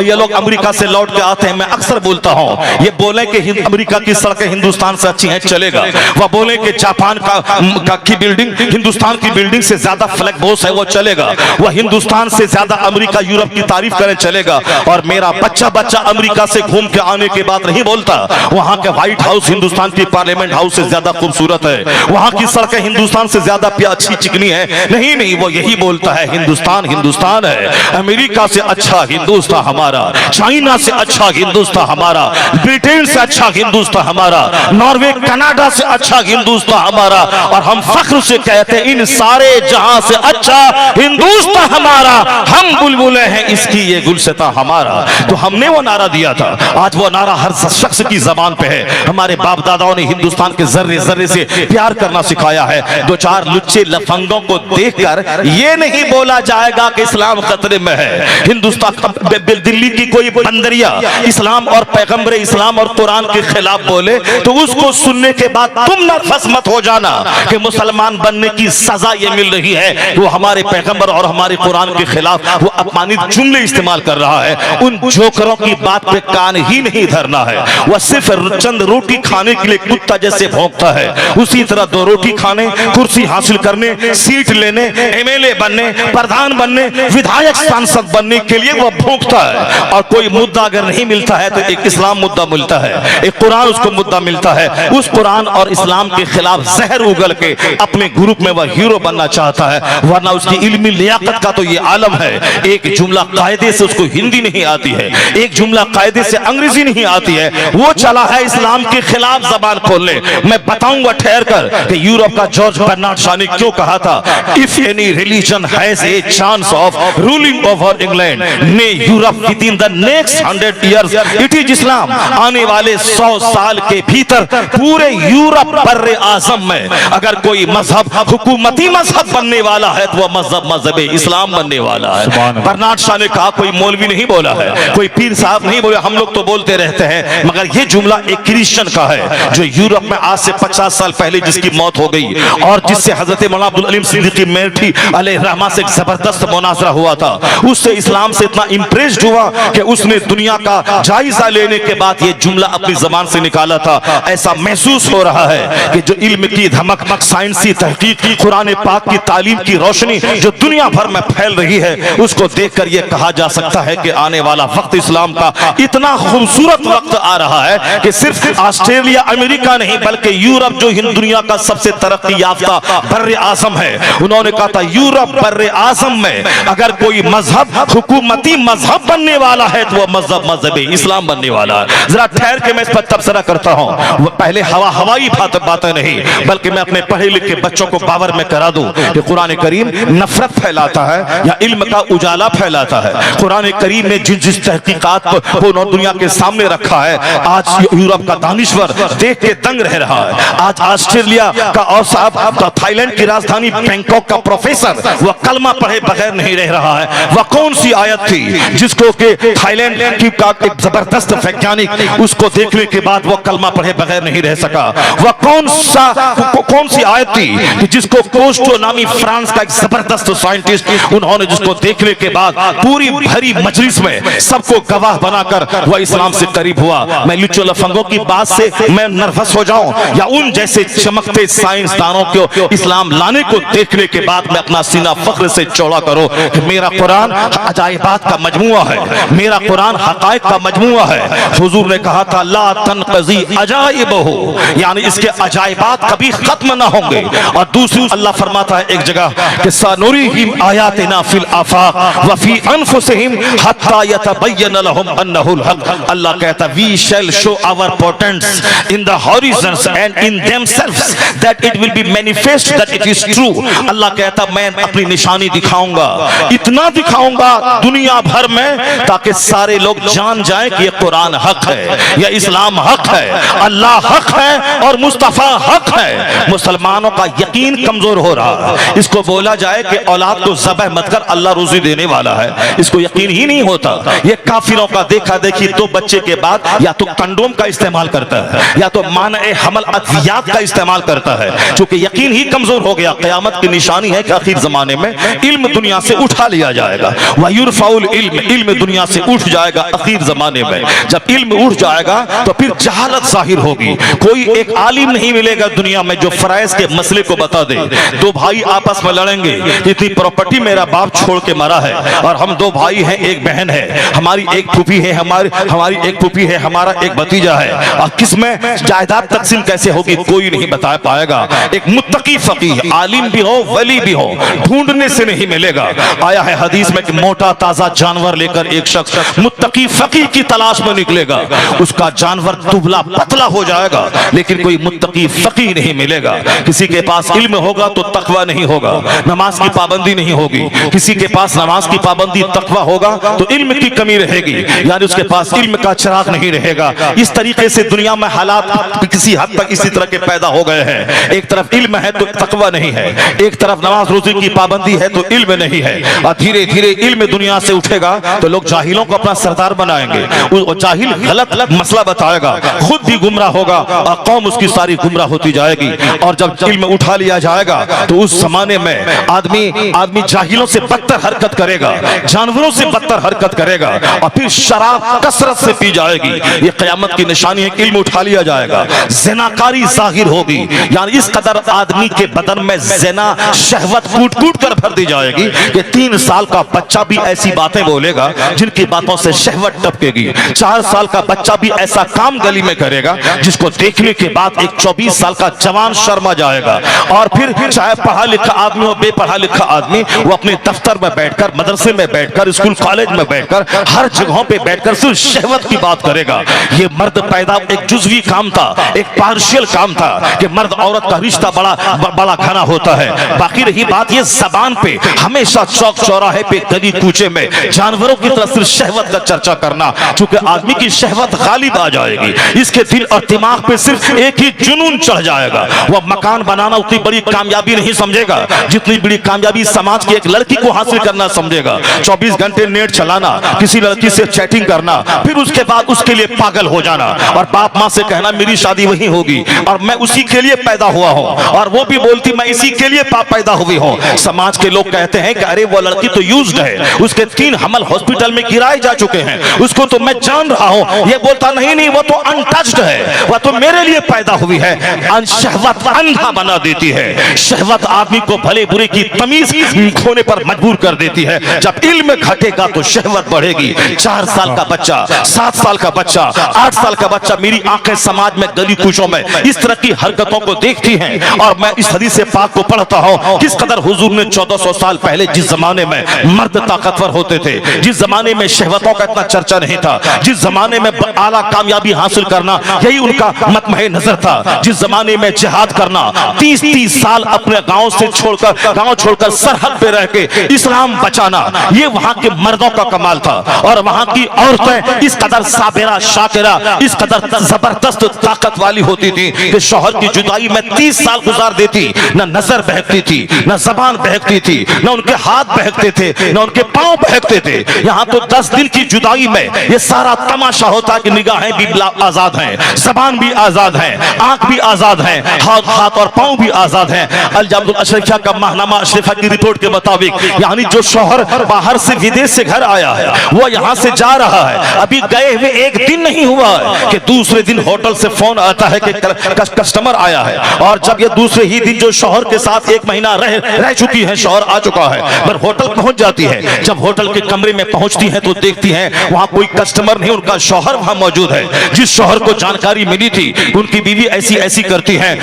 S1: ये लोग अमेरिका से लौट के आते हैं, मैं अक्सर बोलता हूं, ये बोले कि अमेरिका की सड़कें हिंदुस्तान से अच्छी हैं, चलेगा। वह बोले कि जापान की बिल्डिंग हिंदुस्तान की बिल्डिंग से ज्यादा फ्लैग बोस है, वो चलेगा। वह हिंदुस्तान से ज्यादा अमेरिका यूरोप की तारीफ करें, चलेगा। और मेरा बच्चा अमेरिका से घूम के आने के बाद नहीं बोलता वहां के व्हाइट हाउस हिंदुस्तान की पार्लियामेंट हाउस से ज्यादा खूबसूरत है, वहां की सड़कें हिंदुस्तान से ज्यादा अच्छी चिकनी है। नहीं, वो यही बोलता है हिंदुस्तान हिंदुस्तान है। अमेरिका से अच्छा हिंदुस्तान हमारा, चाइना से अच्छा हिंदुस्तान हमारा, ब्रिटेन से अच्छा हिंदुस्तान हमारा, नॉर्वे कनाडा से अच्छा हिंदुस्तान हमारा, और हम फख्र से कहते हैं इन सारे जहां से अच्छा हिंदुस्तान हमारा। हम बुलबुले हैं इसकी ये गुलशता हमारा। तो हमने वो नारा दिया था, आज वो नारा हर शख्स की जबान पे है। हमारे बाप दादाओं ने हिंदुस्तान के जर्रे जर्रे से प्यार करना सिखाया है। 2-4 लुच्चे लफंगों को देखकर ये नहीं बोला जाएगा कि इस्लाम खतरे में है। हिंदुस्तान दिल्ली की कोई बंदरिया इस्लाम और पैगंबर इस्लाम और कुरान के खिलाफ बोले तो उसको सुनने के बाद तुम नर्वस मत हो जाना कि मुसलमान बनने की सजा ये मिल रही है। वो हमारे पैगंबर और हमारे कुरान के खिलाफ वो अपमानित जुमले इस्तेमाल कर रहा है। उन जोकरों की बात पे कान ही नहीं धरना है। वह सिर्फ चंद रोटी खाने के लिए कुत्ता जैसे भौंकता है, उसी तरह 2 रोटी खाने, कुर्सी हासिल करने, सीट लेने, एमएलए बनने, प्रधान बनने, विधायक सांसद बनने के लिए वह भौंकता है। और कोई मुद्दा अगर नहीं मिलता है तो एक इस्लाम मुद्दा मिलता है, एक कुरान उसको मुद्दा मिलता है। उस कुरान और इस्लाम के खिलाफ जहर उगल के अपने ग्रुप में वह हीरो बनना चाहता है, वरना उसकी इल्मी लियाकत का तो ये आलम है। एक जुमला कायदे से उसको हिंदी नहीं आती है, एक जुमला कायदे से अंग्रेजी नहीं आती है, वो चला है इस्लाम के खिलाफ जबान खोलने। मैं बताऊंगा ठहर कर कि यूरोप का जॉर्ज बर्नार्ड शॉ ने क्यों कहा था, if any religion has a chance of ruling over England ने Europe within the next 100 years it is Islam. आने वाले 100 साल के भीतर पूरे यूरोप बर्रे आजम में अगर कोई मजहब हुकूमती मजहब बनने वाला है तो वह मजहब इस्लाम बनने वाला है। बर्नार्ड शॉ ने कहा, कोई मौलवी नहीं बोला है, कोई पीर साहब नहीं बोले, हम लोग तो बोलते रहते हैं, मगर यह जुमला एक क्रिश्चियन का है जो यूरोप में आज से 50 साल पहले जिसकी मौत हो गई और जिससे हजरत मौलाना अब्दुल अलीम सिद्दीकी मेरठी अलैहिर्रहमा से एक जबरदस्त मुनाजरा हुआ था, उससे इस्लाम से इतना इंप्रेस्ड हुआ कि उसने दुनिया का जायजा लेने के बाद यह जुमला अपनी जबान से निकाला था। ऐसा महसूस हो रहा है कि जो इल्म की धमक, साइंसी तहकीक, कुरान पाक की तालीम की रोशनी जो दुनिया भर में फैल रही है, उसको देखकर यह कहा जा सकता है कि आने वाला वक्त इस्लाम का इतना खूबसूरत वक्त आ रहा है कि सिर्फ ऑस्ट्रेलिया अमेरिका नहीं बल्कि यूरोप जो दुनिया का सबसे तरक्की याफ्ता बर्रे आजम है, उन्होंने कहा था यूरोप बर्रे आजम में अगर कोई मजहब हुकूमती मजहब बनने वाला है तो वह मजहब इस्लाम बनने वाला है। जरा ठहर के मैं इस पर तबसरा करता हूं, पहले हवाई बातें नहीं बल्कि मैं अपने पढ़े लिखे बच्चों को बावर में करा दूं कि कुरान करीम नफरत फैलाता है या इल्म का उजाला फैलाता है। कुरान करीम ने जिस तहकीकात को दुनिया के सामने रखा है, आज यूरोप का दानिश्वर देख के दंग रह रहा है। आज ऑस्ट्रेलिया का और साहब थाईलैंड की राजधानी बैंकॉक का प्रोफेसर वह कलमा पढ़े बगैर नहीं रह रहा है। वह कौन सी आयत थी जिसको कि थाईलैंड की का एक जबरदस्त वैज्ञानिक उसको देखने के बाद वह कलमा पढ़े बगैर नहीं रह सका। वह कौन सी आयत थी जिसको कोस्टो नामी फ्रांस का एक जबरदस्त साइंटिस्ट उन्होंने जिसको देखने के बाद पूरी भरी मजलिस में सबको गवाह बनाकर वह इस्लाम से करीब हुआ। मैं लुच्चो लफंगों की बात से मैं नर्वस हो जाऊं या उन जैसे चमकते ऐसे साइंसदानों को इस्लाम लाने को देखने के बाद मैं अपना सीना फख्र से चौड़ा करो कि मेरा कुरान अजाइबात का मजमुआ है, मेरा कुरान हकायक का मजमुआ है। हुजूर ने कहा था ला तनक़ज़ी अजाइबहु, यानी इसके अजाइबात कभी खत्म ना होंगे। और दूसरी अल्लाह फरमाता है एक जगह कि सनुरीहिम आयातिना फिल आफाक व फी अनफुसिहिम हत्ता यतबय्यन लहुम अन्नहुल हक। अल्लाह कहता है we shall show our portents in the horizons and in themselves that it will be manifest that it is true. Allah कहता मैं अपनी निशानी दिखाऊंगा, इतना दिखाऊंगा दुनिया भर में ताकि सारे लोग जान जाएं कि ये कुरान हक है, यह इस्लाम हक है, अल्लाह हक है और मुस्तफा हक है। मुसलमानों का यकीन कमजोर हो रहा है। इसको बोला जाए कि औलाद को ज़बह मत कर, अल्लाह रोजी देने वाला है, इसको यकीन ही नहीं होता। ये काफिरों का देखा देखी 2 बच्चे के बाद या तो कंडोम का इस्तेमाल करता है या तो माने हमल अद्वियात का इस्तेमाल करता है, क्योंकि यकीन ही कमजोर हो गया। क़यामत की निशानी है कि आखिर जमाने में इल्म दुनिया से उठा लिया जाएगा। वयुरफाउल इल्म, इल्म दुनिया से उठ जाएगा आखिर जमाने में। जब इल्म उठ जाएगा तो फिर जहालत जाहिर होगी। कोई एक आलिम नहीं मिलेगा दुनिया में जो फराइज के मसले को बता दे। 2 भाई आपस में लड़ेंगे, इतनी प्रॉपर्टी मेरा बाप छोड़ के मरा है और हम 2 भाई हैं, एक बहन है, हमारी एक फूफी है, हमारी एक फूफी है, हमारा एक भतीजा है, और किसमें जायदाद तकसीम कैसे होगी कोई नहीं बता पाएगा। एक मुत्तकी फकीह आलिम भी हो वली भी हो ढूंढने से नहीं मिलेगा। आया है हदीस में कि मोटा ताजा जानवर लेकर एक शख्स मुत्तकी फकीह की तलाश में निकलेगा, उसका जानवर दुबला पतला हो जाएगा लेकिन कोई मुत्तकी फकीह नहीं मिलेगा। किसी के पास इल्म होगा तो तकवा नहीं होगा, नमाज की पाबंदी नहीं होगी। किसी के पास नमाज की पाबंदी तकवा होगा तो इल्म की कमी रहेगी, यानी उसके पास इल्म का चिराग नहीं रहेगा। इस तरीके से दुनिया में हालात किसी हद तक इसी तरह के पैदा हो गए हैं। एक तरफ इल्म है तो तकवा नहीं है, एक तरफ नमाज रोजी की पाबंदी है तो इल्म नहीं है। और धीरे धीरे इल्म दुनिया से उठेगा तो लोग जाहिलों को अपना सरदार बनाएंगे, जाहिल गलत मसला बताएगा, खुद भी गुमराह होगा और कौम उसकी सारी गुमराह होती जाएगी। और जब इल्म उठा लिया जाएगा तो उस जमाने में आदमी जाहिलों से बदतर हरकत करेगा, जानवरों से बदतर हरकत करेगा और फिर शराब कसरत से पी जाएगी। ये क़यामत की निशानी है कि इल्म उठा लिया जाएगा। ज़िनाकारी ज़ाहिर होगी, यानी इस कदर आदमी के बदन में ज़िना शहवत कूट कूट कर भर दी जाएगी कि 3 साल का बच्चा भी ऐसी बातें बोलेगा जिनकी बातों से शहवत टपकेगी। 4 साल का बच्चा भी ऐसा काम गली में करेगा जिसको देखने के बाद एक 24 साल का जवान शर्मा जाएगा। और फिर चाहे पढ़ा लिखा आदमी हो बेपढ़ा लिखा आदमी, वो अपने दफ्तर में बैठकर, मदरसे में बैठकर, स्कूल कॉलेज में बैठकर, हर जगहों पे बैठकर सिर्फ शहवत की बात करेगा। ये मर्द पैदा एक जुज़वी काम था, एक पार्शियल काम था कि मर्द औरत का रिश्ता बड़ा घना होता है। बाकी रही बात ये जबान पे हमेशा चौक चौराहे पे गली कूचे में जानवरों की तरह सिर्फ शहवत का चर्चा करना, चूंकि आदमी की शहवत गालिब आ जाएगी, इसके दिल और दिमाग पे सिर्फ एक ही जुनून चढ़ जाएगा। वह मकान बनाना उतनी बड़ी कामयाबी नहीं समझेगा जितनी बड़ी कामयाबी समाज की एक लड़की को हासिल करना समझेगा। 24 घंटे नेट चलाना, किसी लड़की से चैटिंग करना, फिर उसके बाद उसके लिए पागल हो जाना और बाप माँ से कहना मेरी शादी वही होगी और मैं उसी के लिए पैदा हुआ हूँ, और वो भी बोलती मैं इसी के लिए पैदा हुई हूँ। समाज के लोग कहते हैं कि अरे वो लड़की तो यूज्ड है, उसके 3 हमल हॉस्पिटल में गिराए जा चुके हैं, उसको तो मैं जान रहा हूँ। ये बोलता नहीं वो तो अनटच्ड है, वह तो मेरे लिए पैदा हुई है। शहवत अंधा बना देती है, शहवत आदमी को भले बुरे की तमीज खोने पर मजबूर कर देती है। जब इल्म घटेगा तो शहवत बढ़ेगी। 4 साल का बच्चा, 7 साल का बच्चा, 8 साल का बच्चा, मेरी आंखें समाज में गली कूचों में इस तरह की हरकतों को देखती हैं और मैं इस हदीस पाक को पढ़ता हूँ किस कदर हुजूर ने 1400 साल पहले जिस जमाने में मर्द ताकतवर होते थे, जिस जमाने में शहवतों का इतना चर्चा नहीं था, जिस जमाने में आला कामयाबी हासिल करना यही उनका मतमहे नजर था, जिस जमाने में जिहाद करना, 30-30 साल अपने गांव छोड़कर सरहद पे रह के इस्लाम बचाना, ये वहां के मर्दों का कमाल था। और वहां की औरतें इस कदर साबिरा शाकिरा, इस कदर जबरदस्त ताकत वाली होती थी कि शौहर की जुदाई में 30 साल गुजार देती, न नजर बहकती थी, न जबान बहकती थी, न उनके हाथ बहकते थे, न उनके पांव बहकते थे। यहाँ तो 10 दिन की जुदाई में ये सारा तमाशा होता कि निगाहें भी आजाद हैं, जबान भी आजाद है, आंख भी आजाद है, हाथ और पांव भी आजाद है। अल-जामिअतुल अशरफिया का माहनामा अशरफा की रिपोर्ट के मुताबिक यानी जो शौहर बाहर से विदेश से घर आया है वो यहाँ से जा रहा है, अभी गए हुए 1 दिन नहीं हुआ है कि दूसरे दिन होटल से फोन आता है कि कस्टमर आया है, और जब ये दूसरे ही दिन जो शौहर के साथ 1 महीना रह चुकी है, शौहर आ चुका है, पर होटल पहुंच जाती है। जब होटल के कमरे में पहुंचती है तो देखती है वहां कोई कस्टमर नहीं, उनका शौहर वहां मौजूद है। जिस शौहर को जानकारी मिली थी उनकी बीवी ऐसी ऐसी करती है,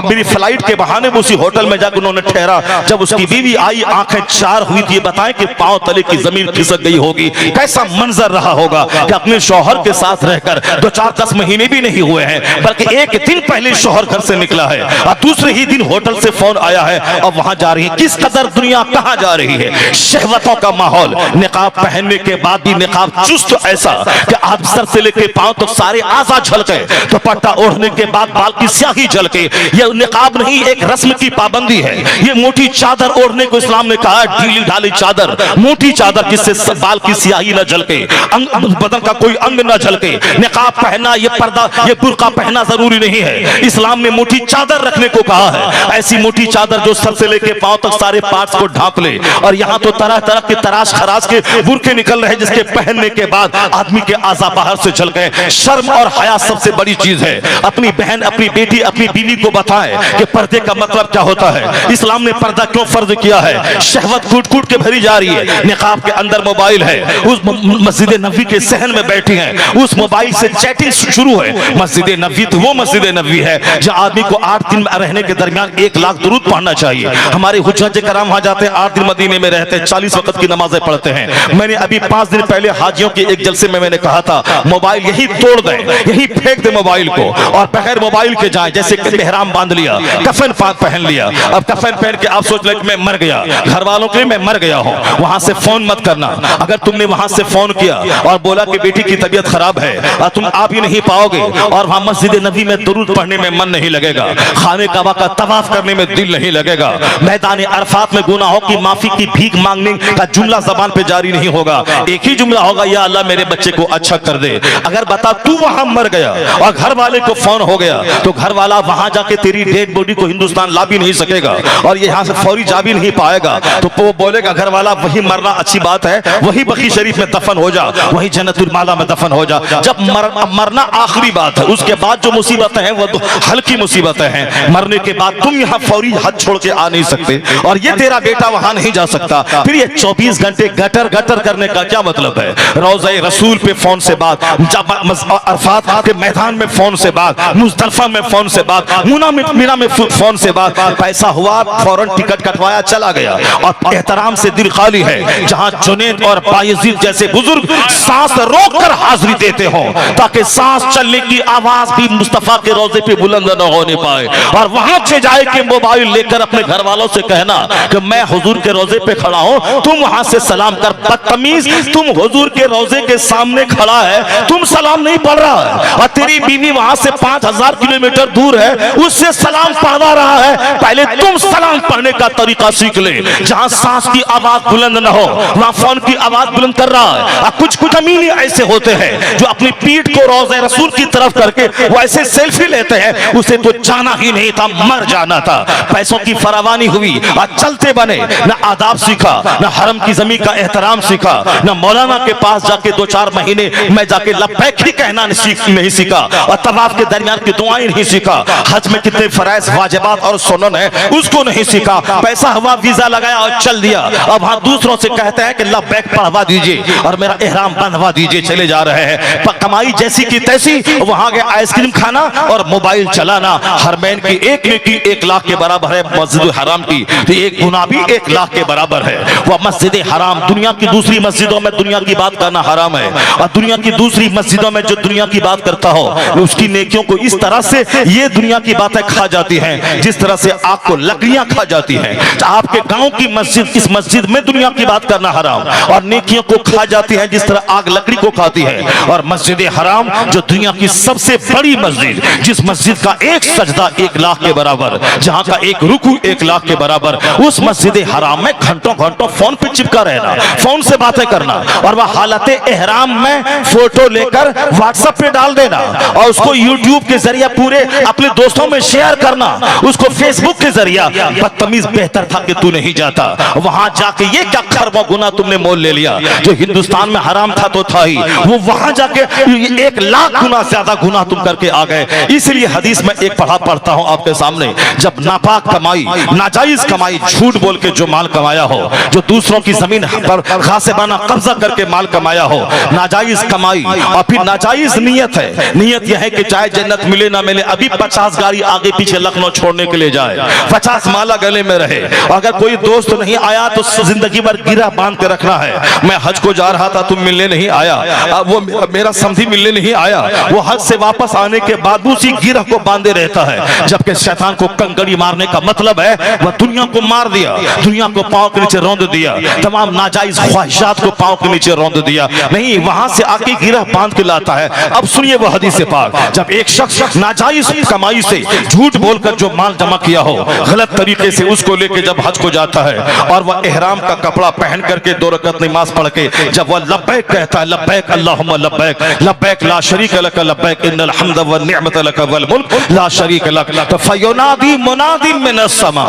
S1: मेरी फ्लाइट के बहाने वो उसी होटल में जाकर उन्होंने ठहरा। जब उसकी बीवी आई, आंखें चार हुई थी, बताएं कि पांव तले की जमीन खिसक गई होगी। कैसा मंजर रहा होगा कि अपने शौहर के साथ रहकर 2-4-10 महीने भी नहीं हुए हैं, बल्कि 1 दिन पहले शौहर घर से निकला है और दूसरे ही दिन होटल से फोन आया है और वहां जा रही है। किस कदर दुनिया कहां जा रही है, शहवतों का माहौल। निकाब पहनने के बाद भी निकाब चुस्त ऐसा कि आप सर से लेके पांव तक सारे आज़ा झलके, दुपट्टा ओढ़ने के बाद बाल की स्याही झलके। यह निकाब नहीं, एक रस्म की पाबंदी है। ये मोटी चादर ओढ़ने को इस्लाम ने कहा, ढीली ढाली चादर, मोटी चादर जिससे बाल की स्याही न झलके, बदन का कोई अंग न झलके। निकाब पहनना, ये पर्दा, ये बुर्का पहनना जरूरी नहीं है। इस्लाम ने मोटी चादर रखने को कहा है, ऐसी मोटी चादर जो सर से लेके पांव तक सारे पार्ट्स को ढांप ले। और यहाँ तो तरह तरह के तराश खराश के बुरके निकल रहे जिसके पहनने के बाद आदमी के आज़ा बाहर से झल गए। शर्म और हया सबसे बड़ी चीज है। अपनी बहन, अपनी बेटी, अपनी बीवी को बताएं कि पर्दे का मतलब क्या होता है, इस्लाम ने पर्दा क्यों फर्ज किया है। शहवत कूट कूट के भरी जा रही है। निकाब के अंदर मोबाइल है, उस मस्जिद नबी के सहन में बैठी हैं, उस मोबाइल से चैटिंग शुरू है। मस्जिद नबी तो वो मस्जिद नबी है जहाँ आदमी को 8 दिन रहने के दरमियान 1 लाख दुरूद पढ़ना चाहिए। हमारे हुज्जत कराम वहां जाते हैं, 8 दिन मदीने में रहते हैं, 40 वक्त की नमाजें पढ़ते हैं। मैंने अभी 5 दिन पहले हाजियों के एक जलसे में मैंने कहा था, मोबाइल यही तोड़ दें, यही फेंक दे मोबाइल को और बगैर मोबाइल के जाएं। जैसे एहराम बांध लिया, कफन पहन लिया, अब कफन पहन के आप सोच लें कि मैं मर गया, घर वालों के लिए मैं मर गया हूं। वहां से फोन मत करना। अगर तुमने वहां से फोन किया और बोला कि बेटी की तबीयत खराब है और तुम आ भी नहीं पाओगे और वहां मस्जिद नबी में दुरूद पढ़ने में मन नहीं लगेगा, खाने काबा का तवाफ करने में दिल नहीं लगेगा, मैदान अरफात में गुनाहों की माफी की भीख मांगने का जुमला जबान पे जारी नहीं होगा। एक ही जुमला होगा, या अल्लाह मेरे बच्चे को अच्छा कर दे। अगर बता तू वहां मर गया और घर वाले को फोन हो गया तो घर वाला वहां जाके तेरी डेड बॉडी को हिंदुस्तान ला भी नहीं सकेगा और यहाँ से फौरी जा भी नहीं पाएगा। तो वो बोलेगा घर वाला वही मरना अच्छी बात है, वही बकी शरीफ में दफन हो जा, वही जन्नतुल माला में दफन हो जा। जब मरना आखिरी बात है, उसके बाद जो मुसीबतें हैं वो तो हल्की मुसीबतें हैं। मरने के बाद तुम यहाँ फौरी हद छोड़ के आ नहीं सकते और ये तेरा बेटा वहां नहीं जा सकता। फिर ये 24 घंटे गटर गटर करने का क्या मतलब है। रोज़े रसूल पे फोन से बात, अरफात के मैदान में फोन से बात, मुज़दलिफा में फोन से बात, मीना में फोन से बात। पैसा हुआ फौरन टिकट कटवाया चला गया और एहतराम से दिल खाली है। जहां जुनैद और बायजीद जैसे बुजुर्ग सांस रोककर हाजिरी देते हो ताकि सांस चलने की आवाज भी मुस्तफा के रोजे पे बुलंद न होने पाए। और वहां से जाए कि मोबाइल लेकर अपने घर वालों से कहना कि मैं हुजूर के रोजे पे खड़ा हूं, तुम वहां से सलाम कर। बदतमीज, तुम हुजूर के रोजे के सामने खड़ा है, तुम सलाम नहीं पढ़ रहा है और तेरी बीवी वहां से 5000 किलोमीटर दूर है, उससे सलाम पढ़वा रहा है। पहले तुम सलाम पढ़ने का तरीका सीख ले। जहां सांस की आवाज बुलंद न हो वहां फोन की आवाज बुलंद कर रहा है। और कुछ अमीनी ऐसे होते हैं जो अपनी पीठ को रोज़े रसूल की तरफ करके वो ऐसे सेल्फी लेते हैं, उसे तो जाना ही नहीं था, मर जाना था। पैसों की फरावानी हुई और चलते बने, न आदाब सीखा, न हरम की जमीन का एहतराम सीखा, न मौलाना के पास जाके 2-4 महीने मैं जाके लब्बैक ही कहना नहीं सीखा और तवाफ के दरमियान की दुआएं नहीं सीखा। हज में कितने फराइज वाजिबात और सुनन है उसको नहीं सीखा। पैसा हुआ, वीजा लगाया और चल दिया। अब वहां दूसरों से कहते हैं कि लब्बैक पढ़वा दीजिए और मेरा एहराम बंधवा दीजिए, चले जा रहे हैं। कमाई जैसी की तैसी, वहां के आइसक्रीम खाना और मोबाइल चलाना। हरमैन की एक नेकी 1 लाख के बराबर है, मस्जिद हराम की तो एक गुनाह भी 1 लाख के बराबर है। वह मस्जिद हराम, दुनिया की दूसरी मस्जिदों में दुनिया की बात करना हराम है और दुनिया की दूसरी मस्जिदों में जो दुनिया की बात करता हो उसकी नेकियों को इस तरह से ये दुनिया की बातें खा जाती हैं जिस तरह से आग को लकड़ियां खा जाती हैं। आपके गांव की मस्जिद, इस मस्जिद में दुनिया की बात करना हराम और नेकियों को खा जाती है जिस तरह आग लकड़ी को खाती है। और मस्जिद हराम जो दुनिया की सबसे बड़ी मस्जिद, जिस मस्जिद का एक सजदा 1 लाख के बराबर, जहां का एक रुकू 1 लाख के बराबर, उस मस्जिद हराम में घंटों घंटों फोन पे चिपका रहना, फोन से बातें करना और वह हालत एहराम में फोटो लेकर व्हाट्सएप पे डाल देना और उसको यूट्यूब के जरिए पूरे अपने दोस्तों में शेयर करना, उसको फेसबुक के जरिए। बदतमीज, बेहतर था कि तू नहीं जाता वहां जाके। ये क्या खरबों गुना तुमने मोल ले लिया। जो हिंदुस्तान में हराम था तो था ही, वो वहां जाके 1 लाख गुना ज्यादा गुना तुम करके आ गए। इसलिए हदीस में एक पढ़ता हूं आपके सामने। जब नापाक कमाई, नाजायज कमाई, झूठ बोल के जो माल कमाया हो, जो दूसरों की जमीन पर गासिबाना कब्जा करके माल कमाया हो, नाजायज कमाई और फिर नाजायज नियत है। नियत यह है कि चाहे जन्नत मिले ना मिले, अभी 50 गाड़ी आगे पीछे लखनऊ छोड़ने के लिए जाए, 50 माला गले में रहे, अगर कोई दोस्त नहीं आया तो जिंदगी भर गिरा बांध के रखना है। मैं हज को जा रहा था, तुम मिलने नहीं आया, वो मेरा समधी मिलने नहीं आया, वो हज से वापस आने के बाद उसी गिरह को बांधे रहता है। जबकि शैतान को कंकड़ी मारने का मतलब है वह दुनिया को मार दिया, दुनिया को पांव के नीचे रौंद दिया, तमाम नाजायज ख्वाहिशात को पांव के नीचे रौंद दिया, नहीं वहां से आके गिरह बांध के लाता है। अब सुनिए वो हदीस पाक, जब एक शख्स नाजायज कमाई से झूठ बोलकर जो माल जमा किया हो, गलत तरीके से उसको लेके जब हज को जाता है और वह इहराम का कपड़ा पहन करके 2 रकात नमाज पढ़ के जब वह लब्बैक कहता है, लब्बैक अल्लाहुम्मा लब्बैक, लब्बैक ला शरीक लक लब्बैक इन्नल हम्द व निअमत लक वल मुल्क ला शरीक लक, तो फयुनादी मुनादी मिनस समा,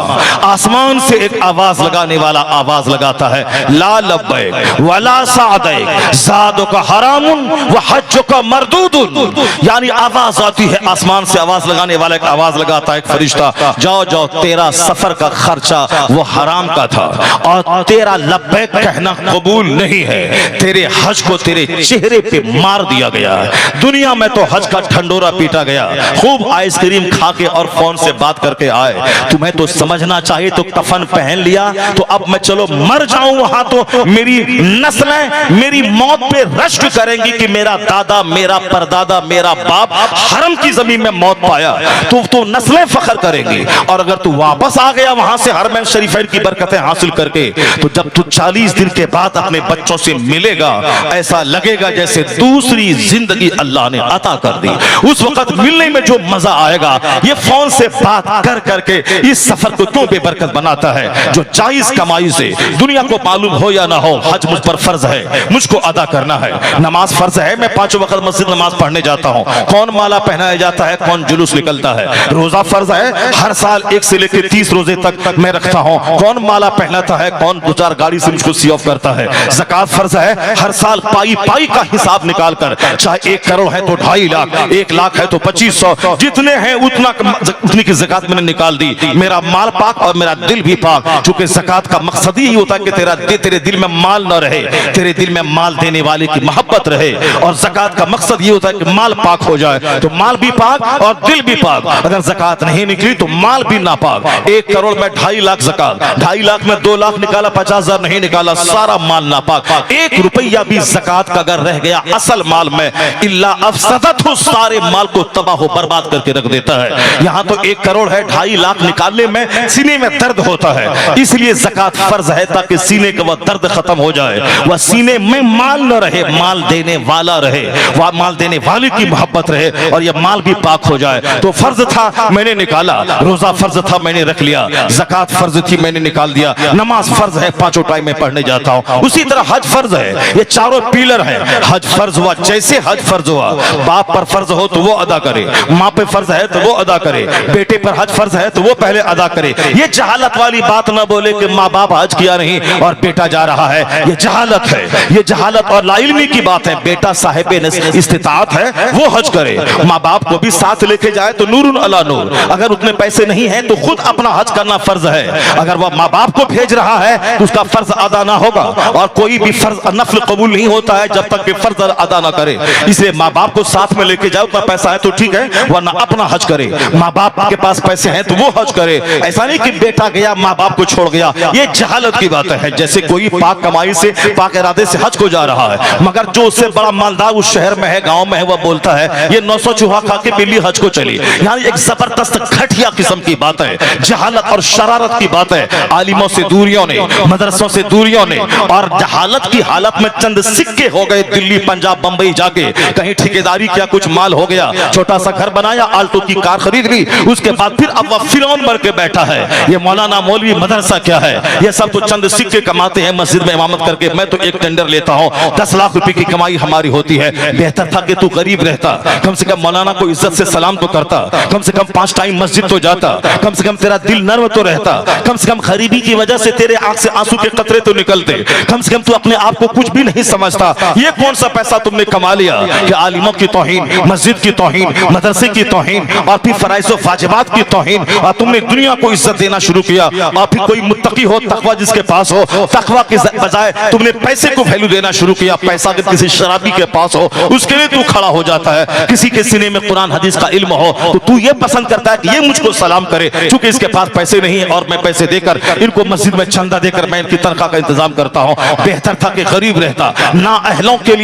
S1: आसमान से एक आवाज लगाने वाला आवाज लगाता है, ला लब्बैक वला सादैक ज़ादुका हरामुन व हज्जुका मरदूदुन। यानी आवाज आती है, आसमान से आवाज लगाने वाला एक आवाज लगाता है, एक फरिश्ता, जाओ जाओ तेरा सफर का खर्चा वो हराम का था और तेरा लब्बैक कहना कबूल नहीं है, तेरे हज को तेरे चेहरे पे मार दिया गया है। दुनिया में तो हज का ढंडोरा पीटा गया, खूब आइसक्रीम खा के और फोन से बात करके आए, तुम्हें तो समझना चाहिए तो कफन पहन लिया तो अब मैं चलो मर जाऊं वहां तो मेरी नस्लें मेरी मौत पे रश्क करेंगी कि मेरा दादा, मेरा परदादा, मेरा बाप हरम की जमीन में मौत पाया, तो नस्लें फख्र करेंगी। और अगर तू वापस आ गया वहां से हरमैन शरीफैन की बरकतें हासिल करके, तो जब तू 40 दिन के बाद अपने बच्चों से मिलेगा, ऐसा लगेगा जैसे दूसरी जिंदगी अल्लाह ने अता कर दी। उस वक्त मिलने में जो मजा आएगा, ये फोन से बात कर करके इस सफर को क्यों बेबरकत बनाता है। जो जायज कमाई से दुनिया को मालूम हो या ना हो, हज मुझ पर फर्ज है, मुझको अदा करना है। नमाज फर्ज है, मैं 5 वक्त मस्जिद नमाज पढ़ने जाता हूँ। कौन माला पहनाया जाता है, कौन जुलूस निकलता है। रोजा फर्ज है, हर साल 1 से लेकर 30 रोजे तक मैं रखता हूँ। कौन माला पहनाता है, कौन 2-4 गाड़ी से मुझको सी ऑफ करता है। ज़कात फर्ज है, हर साल पाई पाई का हिसाब निकाल कर, चाहे 1 करोड़ है तो 2.5 लाख, 1 लाख है तो 2500, जितने हैं उतनी की ज़कात मैंने निकाल दी। मेरा माल पाक और मेरा दिल भी पाक, क्योंकि ज़कात का मकसद ही होता है कि तेरे दिल में माल न रहे, तेरे दिल में माल देने वाले की मोहब्बत रहे। और ज़कात का मकसद ये होता है कि माल पाक हो जाए, तो माल भी पाक और दिल भी पाक। अगर ज़कात नहीं निकली तो माल भी नापाक। 1 करोड़ में 2.5 लाख ज़कात, 2.5 लाख में 2 लाख निकाला, 50,000 नहीं निकाला, सारा माल नापाक। 1 रुपया भी ज़कात का अगर रह गया असल माल में, इल्ला अफसदत हो, सारे माल को तबाह हो बर्बाद करके रख देता है। यहाँ तो 1 करोड़ है, 2.5 लाख निकालने में सीने में दर्द होता है, इसलिए ज़कात फर्ज है ताकि सीने का वह दर्द खत्म हो जाए, वह सीने में माल न रहे, माल देने वाला रहे, वह माल देने वाले की मोहब्बत रहे और यह माल भी पाक हो जाए। तो फर्ज था मैंने निकाला, रोजा फर्ज था मैंने रख लिया, ज़कात फर्ज थी मैंने निकाल दिया, नमाज फर्ज है 5 टाइम में पढ़ने जाता हूँ। उसी तरह हज फर्ज है, ये चारों पिलर है। हज फर्ज हुआ, जैसे हज फर्ज हुआ, बाप पर फर्ज हो तो वो अदा करे, माँ पे फर्ज है तो वो अदा करे, बेटे पर हज फर्ज है तो वो पहले अदा करे। ये जहालत वाली बात ना बोले कि माँ बाप हज किया नहीं और बेटा जा रहा है, ये जहालत है, ये जहालत और लाइल्मी की बात है। बेटा साहिब इस्तिताअत है वो हज करे, माँ बाप को भी साथ लेके जाए तो नूरुन अला नूर। अगर उतने पैसे नहीं है तो खुद अपना हज करना फर्ज है। अगर वह माँ बाप को भेज रहा है तो उसका फर्ज अदा ना होगा, और कोई भी फर्ज नफल कबूल नहीं होता है जब तक कि फर्ज अदा ना करे। इसलिए माँ बाप को साथ में लेके जाओ, उतना पैसा है तो ठीक है, वरना अपना हज करे। माँ बाप के पास पैसे हैं तो वो हज करे, ऐसा नहीं कि बेटा गया माँ बाप को छोड़ गया। ये जहालत की बात है। जैसे कोई पाक कमाई से, पाक इरादे से हज को जा रहा है, मगर जो उससे बड़ा मालदार उस शहर में है, गांव में है, वह बोलता है ये 900 चूहा खा के बिल्ली हज को चली। यहाँ एक जबरदस्त घटिया किस्म की बात है, जहालत और शरारत की बात है। आलिमों से दूरियों ने, मदरसों से दूरियों ने, और जहालत की हालत में चंद सिक्के हो गए। दिल्ली, पंजाब, बंबई जाके कहीं ठेकेदारी किया, कुछ माल हो गया, छोटा सा घर बनाया, आल्टो की कार खरीद ली, उसके बाद फिर अब वह फिरौन बन के बैठा है। ये मौलाना मौलवी मदरसा क्या है, ये सब तो चंद सिक्के कमाते हैं मस्जिद में इमामत करके। मैं तो एक टेंडर लेता हूँ, 10 लाख रुपए की कमाई हमारी होती है। बेहतर था कि तू गरीब रहता, कम से कम मौलाना को इज्जत से सलाम तो करता, कम से कम 5 टाइम मस्जिद तो जाता, कम से कम तेरा दिल नर्म तो रहता, कम से कम गरीबी की वजह से तेरे आंख से आंसू के कतरे तो निकलते, कम से कम तू अपने आप को कुछ भी नहीं समझता। ये कौन सा पैसा तुमने कमा लिया कि आलिमों की तौहीन, मस्जिद की तौहीन, मदरसे की तौहीन, तौहीन और फिर फराइज़ व वाजिबात की तौहीन, और तुमने दुनिया को इज्जत देना शुरू किया, और फिर कोई मुत्तकी हो, तकवा जिसके पास हो, तकवा के बजाय तुमने पैसे को वैल्यू देना शुरू किया। पैसा अगर किसी शराबी के पास हो उसके लिए तू खड़ा हो जाता है। किसी के सीने में कुरान हदीस का इल्म हो तो तू ये पसंद करता है कि ये मुझको सलाम करे, क्योंकि इसके पास पैसे नहीं है और मैं पैसे देकर इनको मस्जिद में चंदा देकर मैं इनकी तनख्वाह का इंतजाम करता हूँ। बेहतर था कि गरीब रहता। ना अहलों के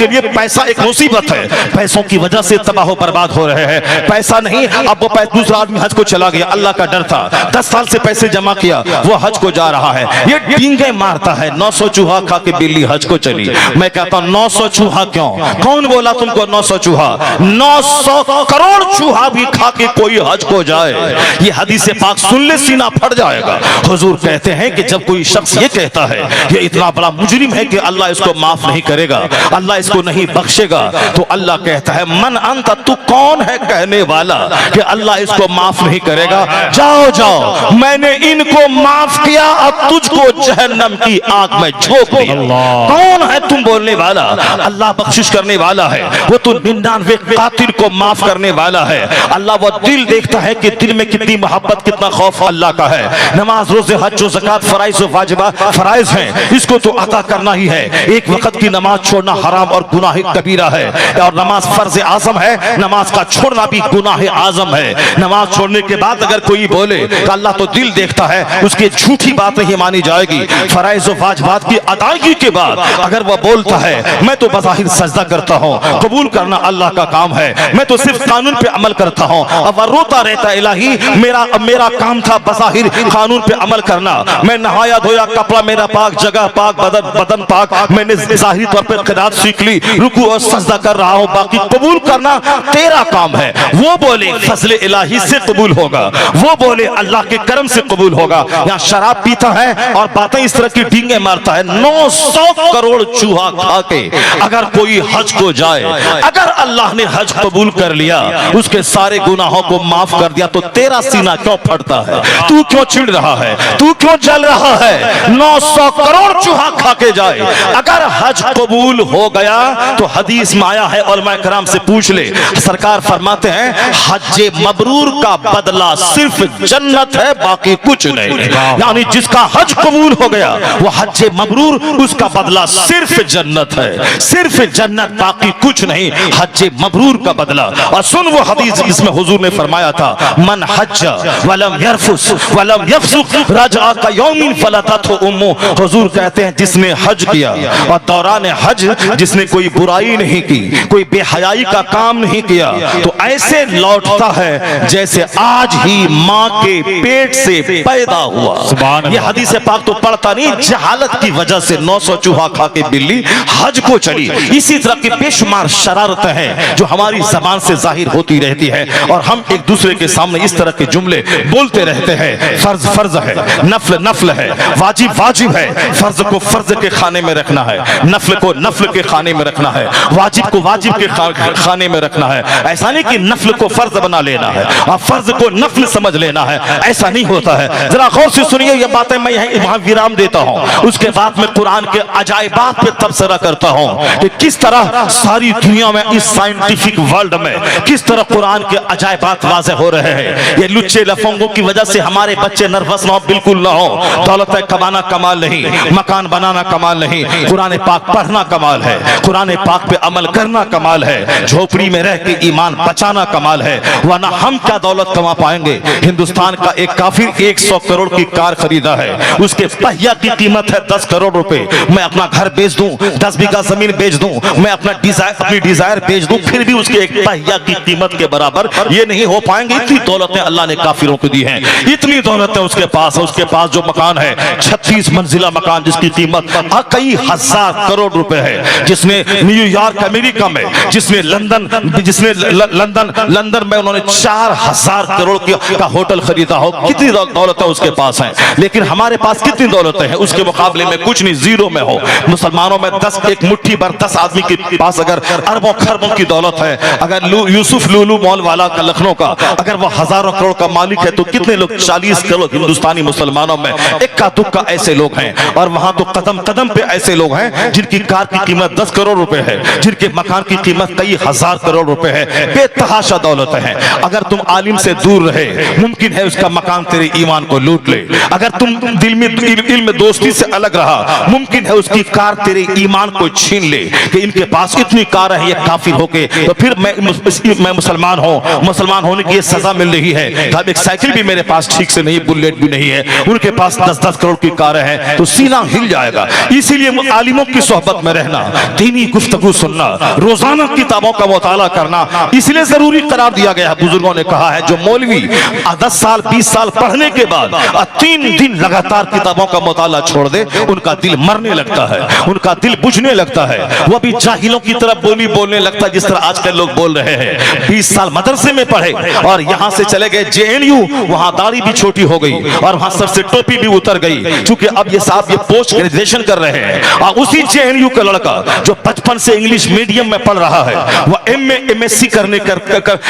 S1: लिए पैसा एक मुसीबत है, पैसों की वजह से तबाह बर्बाद हो रहे हैं। पैसा नहीं, अब वो दूसरा आदमी हज को चला गया, अल्लाह का डर था, 10 साल से पैसे जमा किया, वो हज को जा रहा है, ये डींगे मारता है। 900 चूहा खा के बिल्ली हज को चली। मैं कहता हूं 900 चूहा क्यों? कौन बोला तुमको 900 चूहा? 900 करोड़ चूहा भी खा के कोई हज को जाए, ये हदीस पाक सुन ले सीना फट जाएगा। हुजूर कहते हैं कि जब कोई शख्स ये कहता है ये इतना बड़ा मुजरिम है कि अल्लाह इसको माफ नहीं करेगा, अल्लाह इसको नहीं बख्शेगा, तो अल्लाह कहता है मन अंत, तू कौन है कहने वाला कि अल्लाह इसको माफ नहीं करेगा? जाओ जाओ, मैंने इनको माफ किया, अब तुझको जहन्नम की आग में झोंक दिया। कौन है तुम बोलने वाला? अल्लाह बख्शिश करने वाला है, वो तो 99 कातिल को माफ करने वाला है। अल्लाह वो दिल देखता है कि दिल में कितनी मोहब्बत, कितना खौफ अल्लाह का है। नमाज, रोजे, हज, ज़कात फराइज़ व वाजिबात फराइज़ हैं, इसको तो अता करना ही है। एक वक्त की नमाज छोड़ना हराम और गुनाह कबीरा है, और नमाज फर्ज आजम है, नमाज का छोड़ना भी गुनाह आजम है। नमाज छोड़ने के बाद अगर कोई बोले तो अल्लाह तो दिल देखता है, उसकी झूठी बात नहीं मानी जाएगी। फराइज़ व वाजिबात की अदायगी के बाद अगर वह बोलता है मैं तो बज़ाहिर सजदा करता हूँ, कबूल करना अल्लाह का काम है, मैं तो सिर्फ कानून पे अमल करता हूँ, अब वह रोता रहता है इलाही मेरा काम था बज़ाहिर कानून पे अमल करना, मैं नहाया धोया, कपड़ा मेरा पाक, जगह पाक, बदन पाक, मैंने ज़ाहिरी तौर पे क़िरात सीख ली, रुकू और सजदा कर रहा हूँ, बाकी कबूल करना तेरा काम है। वो बोले फजले इलाही से कबूल होगा, वो बोले अल्लाह के करम से कबूल होगा। यहाँ शराब पीता है और बातें इस तरह की डींगे मारता है। 900 करोड़ चूहा खा के अगर कोई हज को जाए, अगर अल्लाह ने हज कबूल कर लिया, उसके सारे गुनाहों को माफ कर दिया, तो तेरा सीना क्यों फटता है? तू क्यों चिढ़ रहा है? तू क्यों जल रहा है? 900 करोड़ चूहा खा के जाए, अगर हज कबूल हो गया तो हदीस में आया है, उलमा कराम से पूछ ले, सरकार फरमाते हैं हज मबरूर का बदला सिर्फ जन्नत है, बाकी कुछ नहीं। यानी जिसका हज कबूल हो गया वो हज मबरूर, उसका बदला सिर्फ जन्नत है, सिर्फ जन्नत, बाकी कुछ नहीं, हज मबरूर का बदला। और सुन वो हदीस जिसमें हुजूर ने फरमाया था मन हज वलम यरफुस वलम यफसुक रजा का यौमिन फलततहु उम्मु। हुजूर कहते हैं जिसने हज किया और दौरान हज जिसने कोई बुराई नहीं की, कोई बेहयाई का काम नहीं किया, तो ऐसे लौटता है जैसे आज ही माँ के पेट से पैदा हुआ। ये हदीस पाक तो पढ़ता नहीं, जहालत की वजह से 900 चूहा खा के बिल्ली हज को चली। इसी तरह की बेशुमार शरारतें हैं जो हमारी जबान से जाहिर होती रहती है, और हम एक दूसरे के सामने इस तरह के जुमले बोलते रहते हैं। फर्ज फर्ज है, नफल नफल है, वाजिब वाजिब है। फर्ज को फर्ज के खाने में रखना है, नफल को नफल के खाने में रखना है, वाजिब को वाजिब के खाने में रखना है। ऐसा नहीं कि नफल को फर्ज बना लेना है और फर्ज को नफल समझ लेना है, ऐसा नहीं होता है। जरा गौर से सुनिए ये बातें, मैं यहां विराम देता हूं, उसके बाद मैं कुरान के अजायबात पे तबसरा करता हूं कि किस तरह सारी दुनिया में, इस साइंटिफिक वर्ल्ड में किस तरह कुरान के अजायबात वाज़े हो रहे हैं। ये लुच्चे लफंगों की वजह से हमारे बच्चे नर्वस ना हो, बिल्कुल ना हो। दौलत कमाना कमाल नहीं, मकान बनाना कमाल नहीं, कुरान पाक पढ़ना कमाल है, कुरान पाक पे अमल करना कमाल है, झोपड़ी में रह के ईमान बचाना कमाल है। वरना हम क्या दौलत कमा पाएंगे? हिंदुस्तान का एक काफिर 100 करोड़ की कार खरीदा है, उसके पहिया की कीमत है 10 करोड़ रुपए। मैं अपना घर बेच दूं, 10 बीघा जमीन बेच दूं, मैं अपनी डिजायर बेच दूं, फिर भी उसके एक पहिया की कीमत के बराबर ये नहीं हो पाएंगे। इतनी दौलतें अल्लाह ने काफिरों को दी हैं, इतनी दौलतें उसके पास है। उसके पास जो मकान है 36 मंजिला मकान, जिसकी कीमत कई हजार करोड़ रुपए है, जिसने न्यूयॉर्क अमेरिका में, जिसने लंदन में उन्होंने 4000 करोड़ का होटल खरीदा हो। कितनी दौलत है उसके पास है, लेकिन हमारे पास कितनी दौलतें हैं उसके मुकाबले में? कुछ नहीं, जीरो में हो। मुसलमानों में 10 एक मुट्ठी भर 10 आदमी के पास अगर अरबों खरबों की दौलत है, अगर यूसुफ लुलू मॉल वाला का लखनऊ का अगर वह हजारों करोड़ का मालिक है, तो कितने लोग 40 करोड़ हिंदुस्तानी मुसलमानों में इक्का दुक्का ऐसे लोग हैं। और वहां तो कदम कदम पे ऐसे लोग हैं जिनकी कार की कीमत 10 करोड़ रुपए है, जिनके मकान की कीमत कई हजार करोड़ रुपए है। बेतहाशा दौलत है। अगर तुम आलिम से दूर रहे, मुमकिन है उसका मकान तेरे ईमान को लूट ले। अगर तुम दिल में इल्म दोस्ती से अलग रहा, मुमकिन है उसकी कार तेरे ईमान को छीन ले कि इनके पास इतनी कार है, ये काफिर होके तो फिर मैं मुसलमान हूं, मुसलमान होने की सजा मिल रही है। अब एक साइकिल भी मेरे पास ठीक से नहीं, बुलेट भी नहीं है, उनके पास 10-10 करोड़ की कार है, तो सीना हिल जाएगा। इसीलिए आलिमों की सोहबत में रहना, दीनी गुफ्तगू सुनना, रोजाना किताबों का मुताला करना इसलिए जरूरी करार दिया गया है। बुजुर्गों ने कहा है जो मौलवी 10 साल 20 साल पढ़ने के बाद 3 दिन लगातार किताबों का मुताला छोड़ दे, उनका दिल मरने लगता है, उनका दिल बुझने लगता है, वह भी जाहिलों की तरफ बोलने लगता है जिस तरह आजकल लोग बोल रहे हैं। 20 साल मदरसे में पढ़े और यहां से चले गए JNU, वहां दाढ़ी भी छोटी हो गई और वहां सर से टोपी भी उतर गई, क्योंकि अब ये साहब ये पोस्ट ग्रेजुएशन कर रहे हैं। और उसी JNU का लड़का जो बचपन से इंग्लिश मीडियम में पढ़ रहा है, वह MA MSc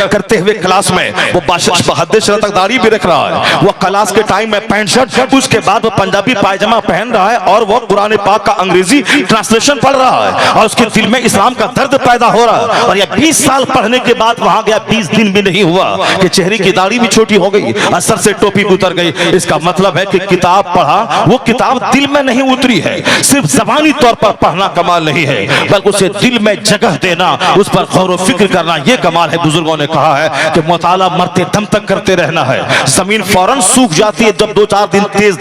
S1: करते हुए क्लास में वो बहादुर तक दाढ़ी भी रख रहा है, वो क्लास के टाइम में पैंट शर्ट, उसके बाद वो पंजाबी पायजामा पहन रहा है और वो कुरान पाक का अंग्रेजी ट्रांसलेशन पढ़ रहा है और उसके दिल में इस्लाम का दर्द पैदा हो रहा है। और ये 20 साल पढ़ने के बाद वहां गया, 20 दिन भी नहीं हुआ कि चेहरे की दाढ़ी भी छोटी हो गई, सर से टोपी उतर गई। इसका मतलब है कि किताब पढ़ा, वो किताब दिल में नहीं उतरी है। सिर्फ जबानी तौर पर पढ़ना कमाल नहीं है, बल्कि उसे दिल में जगह देना, उस पर गौर व फिक्र करना, यह कमाल है। बुजुर्गों ने कहा है कि मुताला मरते दम तक करते रहना है। जमीन फौरन सूख जाती है जब 2-4 दिन तेज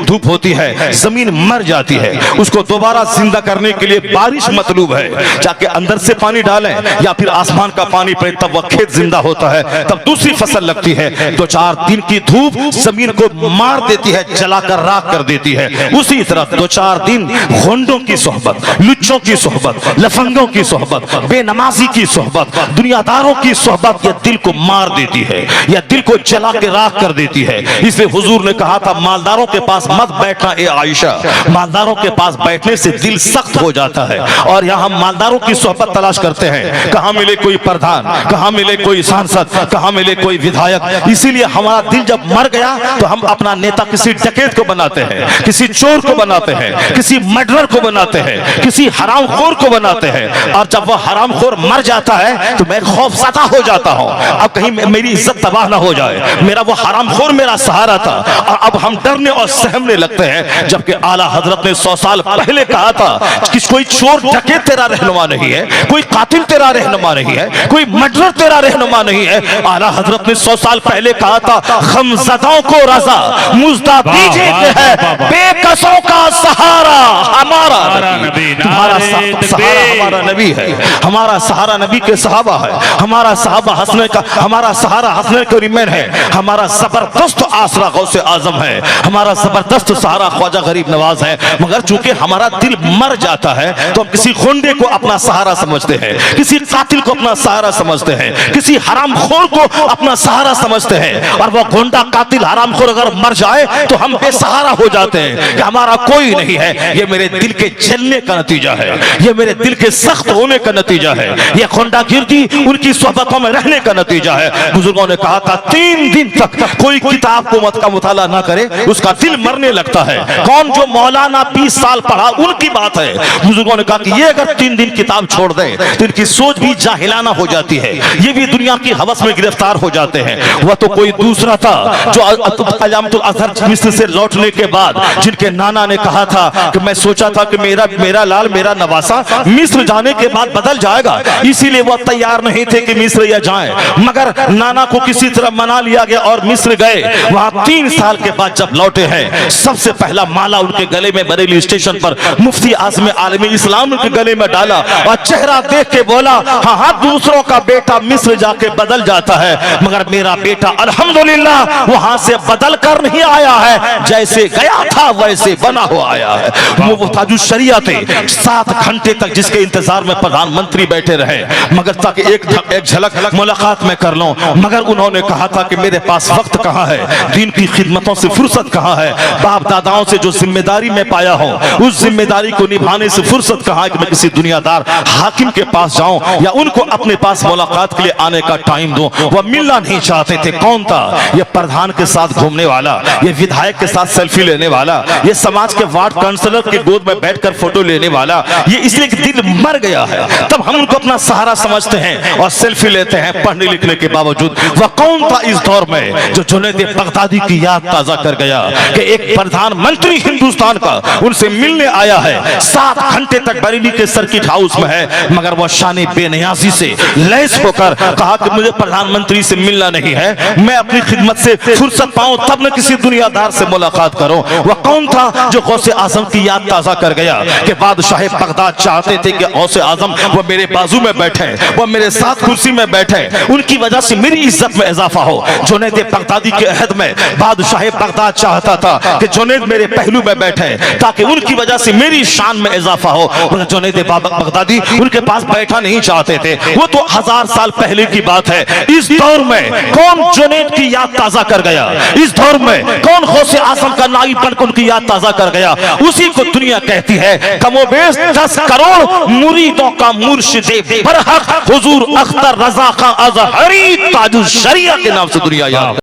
S1: धूप होती है, जमीन मर जाती है। उसको दोबारा जिंदा करने के लिए बारिश मतलूब है, जाके अंदर से पानी डालें या फिर आसमान का पानी पड़े, तब वह खेत जिंदा होता है, तब दूसरी फसल लगती है। 2-4 दिन की धूप जमीन को मार देती है, जलाकर राख कर देती है। उसी तरह 2-4 दिन घोंडों की सोहबत, लुच्चों की सोहबत, लफंगों की सोहबत, बेनमाजी की सोहबत, दुनियादारों की सोहबत, यह दिल को मार देती है, यह दिल को जला के राख कर देती है। इसलिए हुजूर ने कहा था मालदारों के पास मत बैठना ए आयशा, मालदारों के पास बैठने से दिल सख्त हो जाता है। और यहाँ हम मालदारों की सोहबत तलाश करते हैं, कहाँ मिले कोई प्रधान, कहाँ मिले कोई सांसद, कहाँ मिले कोई विधायक। इसीलिए हमारा दिल जब मर गया तो हम अपना नेता किसी डकैत को बनाते हैं, किसी चोर को बनाते हैं, किसी मर्डरर को बनाते हैं, किसी हरामखोर को बनाते हैं। और जब वह हरामखोर मर जाता है तो मैं खौफज़दा हो जाता हूँ, अब कहीं मेरी इज्जत तबाह ना हो जाए, मेरा वो हरामखोर मेरा सहारा था। और अब हम डरने और सहमने लगते हैं, जबकि आला हजरत ने 100 साल पहले कहा था कि कोई चोर डकैत तेरा रहनुमा नहीं है, कोई कातिल तेरा रहनुमा नहीं है, कोई मर्डरर तेरा रहनुमा नहीं है। आला हजरत ने 100 साल पहले कहा था खमज़दों को रज़ा मुज़दा दीजिए है, बेकसों का सहारा हमारा नबी, तुम्हारा सहारा हमारा नबी है, हमारा सहारा नबी के सहाबा है, हमारा सहाबा हसने का, हमारा सहारा हसने के रिमेन है, हमारा जबरदस्त आसरा गौसे आजम है, हमारा जबरदस्त सहारा ख्वाजा गरीब नवाज है। मगर चूंकि हमारा दिल मर जाता है तो हम किसी खोंडे को अपना सहारा समझते हैं, किसी कातिल को अपना सहारा समझते हैं, किसी हरामखोर को अपना सहारा समझते हैं। और वह गोंडा कातिल हरामखोर अगर मर जाए तो हम बेसहारा हो जाते हैं कि हमारा कोई नहीं है। ये मेरे दिल के जलने का नतीजा है, ये मेरे दिल के सख्त होने का नतीजा है, ये खोंडा गिरदी उनकी सोहबतों में रहने का नतीजा है। बुजुर्गों ने कहा था 3 दिन तक कोई किताब को मत का मुताला ना करे, उसका दिल मरने लगता है। कौन? जो मौलाना 20 साल पढ़ा उनकी बात है। बुजुर्गों ने कहा कि ये अगर 3 दिन किताब छोड़ दे तो इनकी सोच भी जाहिलाना हो जाती है, ये भी दुनिया की हवस में गिरफ्तार हो जाते हैं। वह तो कोई दूसरा था जो अल्लामातुल अज़हर मिस्र से लौटने के बाद जिनके नाना ने कहा था कि मैं सोचा था कि मेरा लाल मेरा नवासा मिस्र जाने के बाद बदल जाएगा, इसीलिए वह तैयार नहीं थे कि मिस्र या जाएं। मगर नाना को किसी तरह मना लिया गया और मिस्र गए। वहां 3 साल के बाद जब लौटे हैं, सबसे पहला माला उनके गले में बरेली स्टेशन पर मुफ्ती आज़म आलमी इस्लाम के गले में डाला और चेहरा देख के बोला, हाँ हाँ दूसरों का बेटा मिस्र जाके बदल जाता है, मगर मेरा बेटा अल्हम्दुलिल्लाह वहां से बदल कर नहीं आया है, जैसे गया था वैसे बना हुआ आया है। वो ताजुल शरिया थे, 7 घंटे तक जिसके इंतजार में प्रधानमंत्री बैठे रहे, मगर ताकि एक झलक मुलाकात में कर लो। मगर उन्होंने कहा था कि मेरे पास वक्त कहाँ है, दीन की खिदमतों से फुर्सत कहाँ है, बाप दादाओं से जो जिम्मेदारी मैं पाया हूँ उस जिम्मेदारी को निभाने से फुर्सत कहाँ है कि मैं किसी दुनियादार हाकिम के पास जाऊं या उनको अपने पास मुलाकात के लिए आने का टाइम दूं। वह मिलना नहीं चाहते थे। कौन था? ये प्रधान के साथ घूमने वाला, ये विधायक के साथ सेल्फी लेने वाला, ये समाज के वार्ड काउंसलर की गोद में बैठकर फोटो लेने वाला, ये इसलिए एक दिल मर गया है तब हम उनको अपना सहारा समझते हैं और सेल्फी लेते हैं पढ़ने लिखने के बावजूद। वह कौन था इस दौर में जो जुनैद बगदादी की याद ताजा कर गया कि एक प्रधानमंत्री हिंदुस्तान का उनसे मिलने आया है, 7 घंटे तक बरेली के सर्किट हाउस में है, मगर वह शान बेनियाजी से लैस होकर कहा कि मुझे प्रधानमंत्री से मिलना नहीं है, मैं अपनी खिदमत से फुर्सत पाऊं तब न किसी दुनियादार से मुलाकात करूं। वह कौन था जो गौसे आजम की याद ताजा कर गया कि बादशाह बगदाद चाहते थे कि गौसे आजम वो मेरे बाजू में बैठे, वो मेरे साथ कुर्सी में बैठे, उनकी वजह से मेरी इज्जत में इजाफा हो। जुनैद बगदादी के अहद में बादशाह बगदाद चाहता था कि जुनैद मेरे पहलू में बैठे ताकि उनकी वजह से मेरी शान में इजाफा हो, मगर जुनैद बगदादी उनके पास बैठा नहीं चाहते थे। वो तो 1000 साल पहले की बात है। इस दौर में कौन जुनैद की याद ताजा कर गया? इस दौर में कौन गौसे आजम का नाइब बनकर उनकी याद ताजा कर गया? उसी को दुनिया कहती है कमोबेश 10 करोड़ मुरीदों का मुर्शिदे बरहक हुजूर अख्तर रजा खां अज़हरी ताजुश शरिया के नाम से दुनिया याद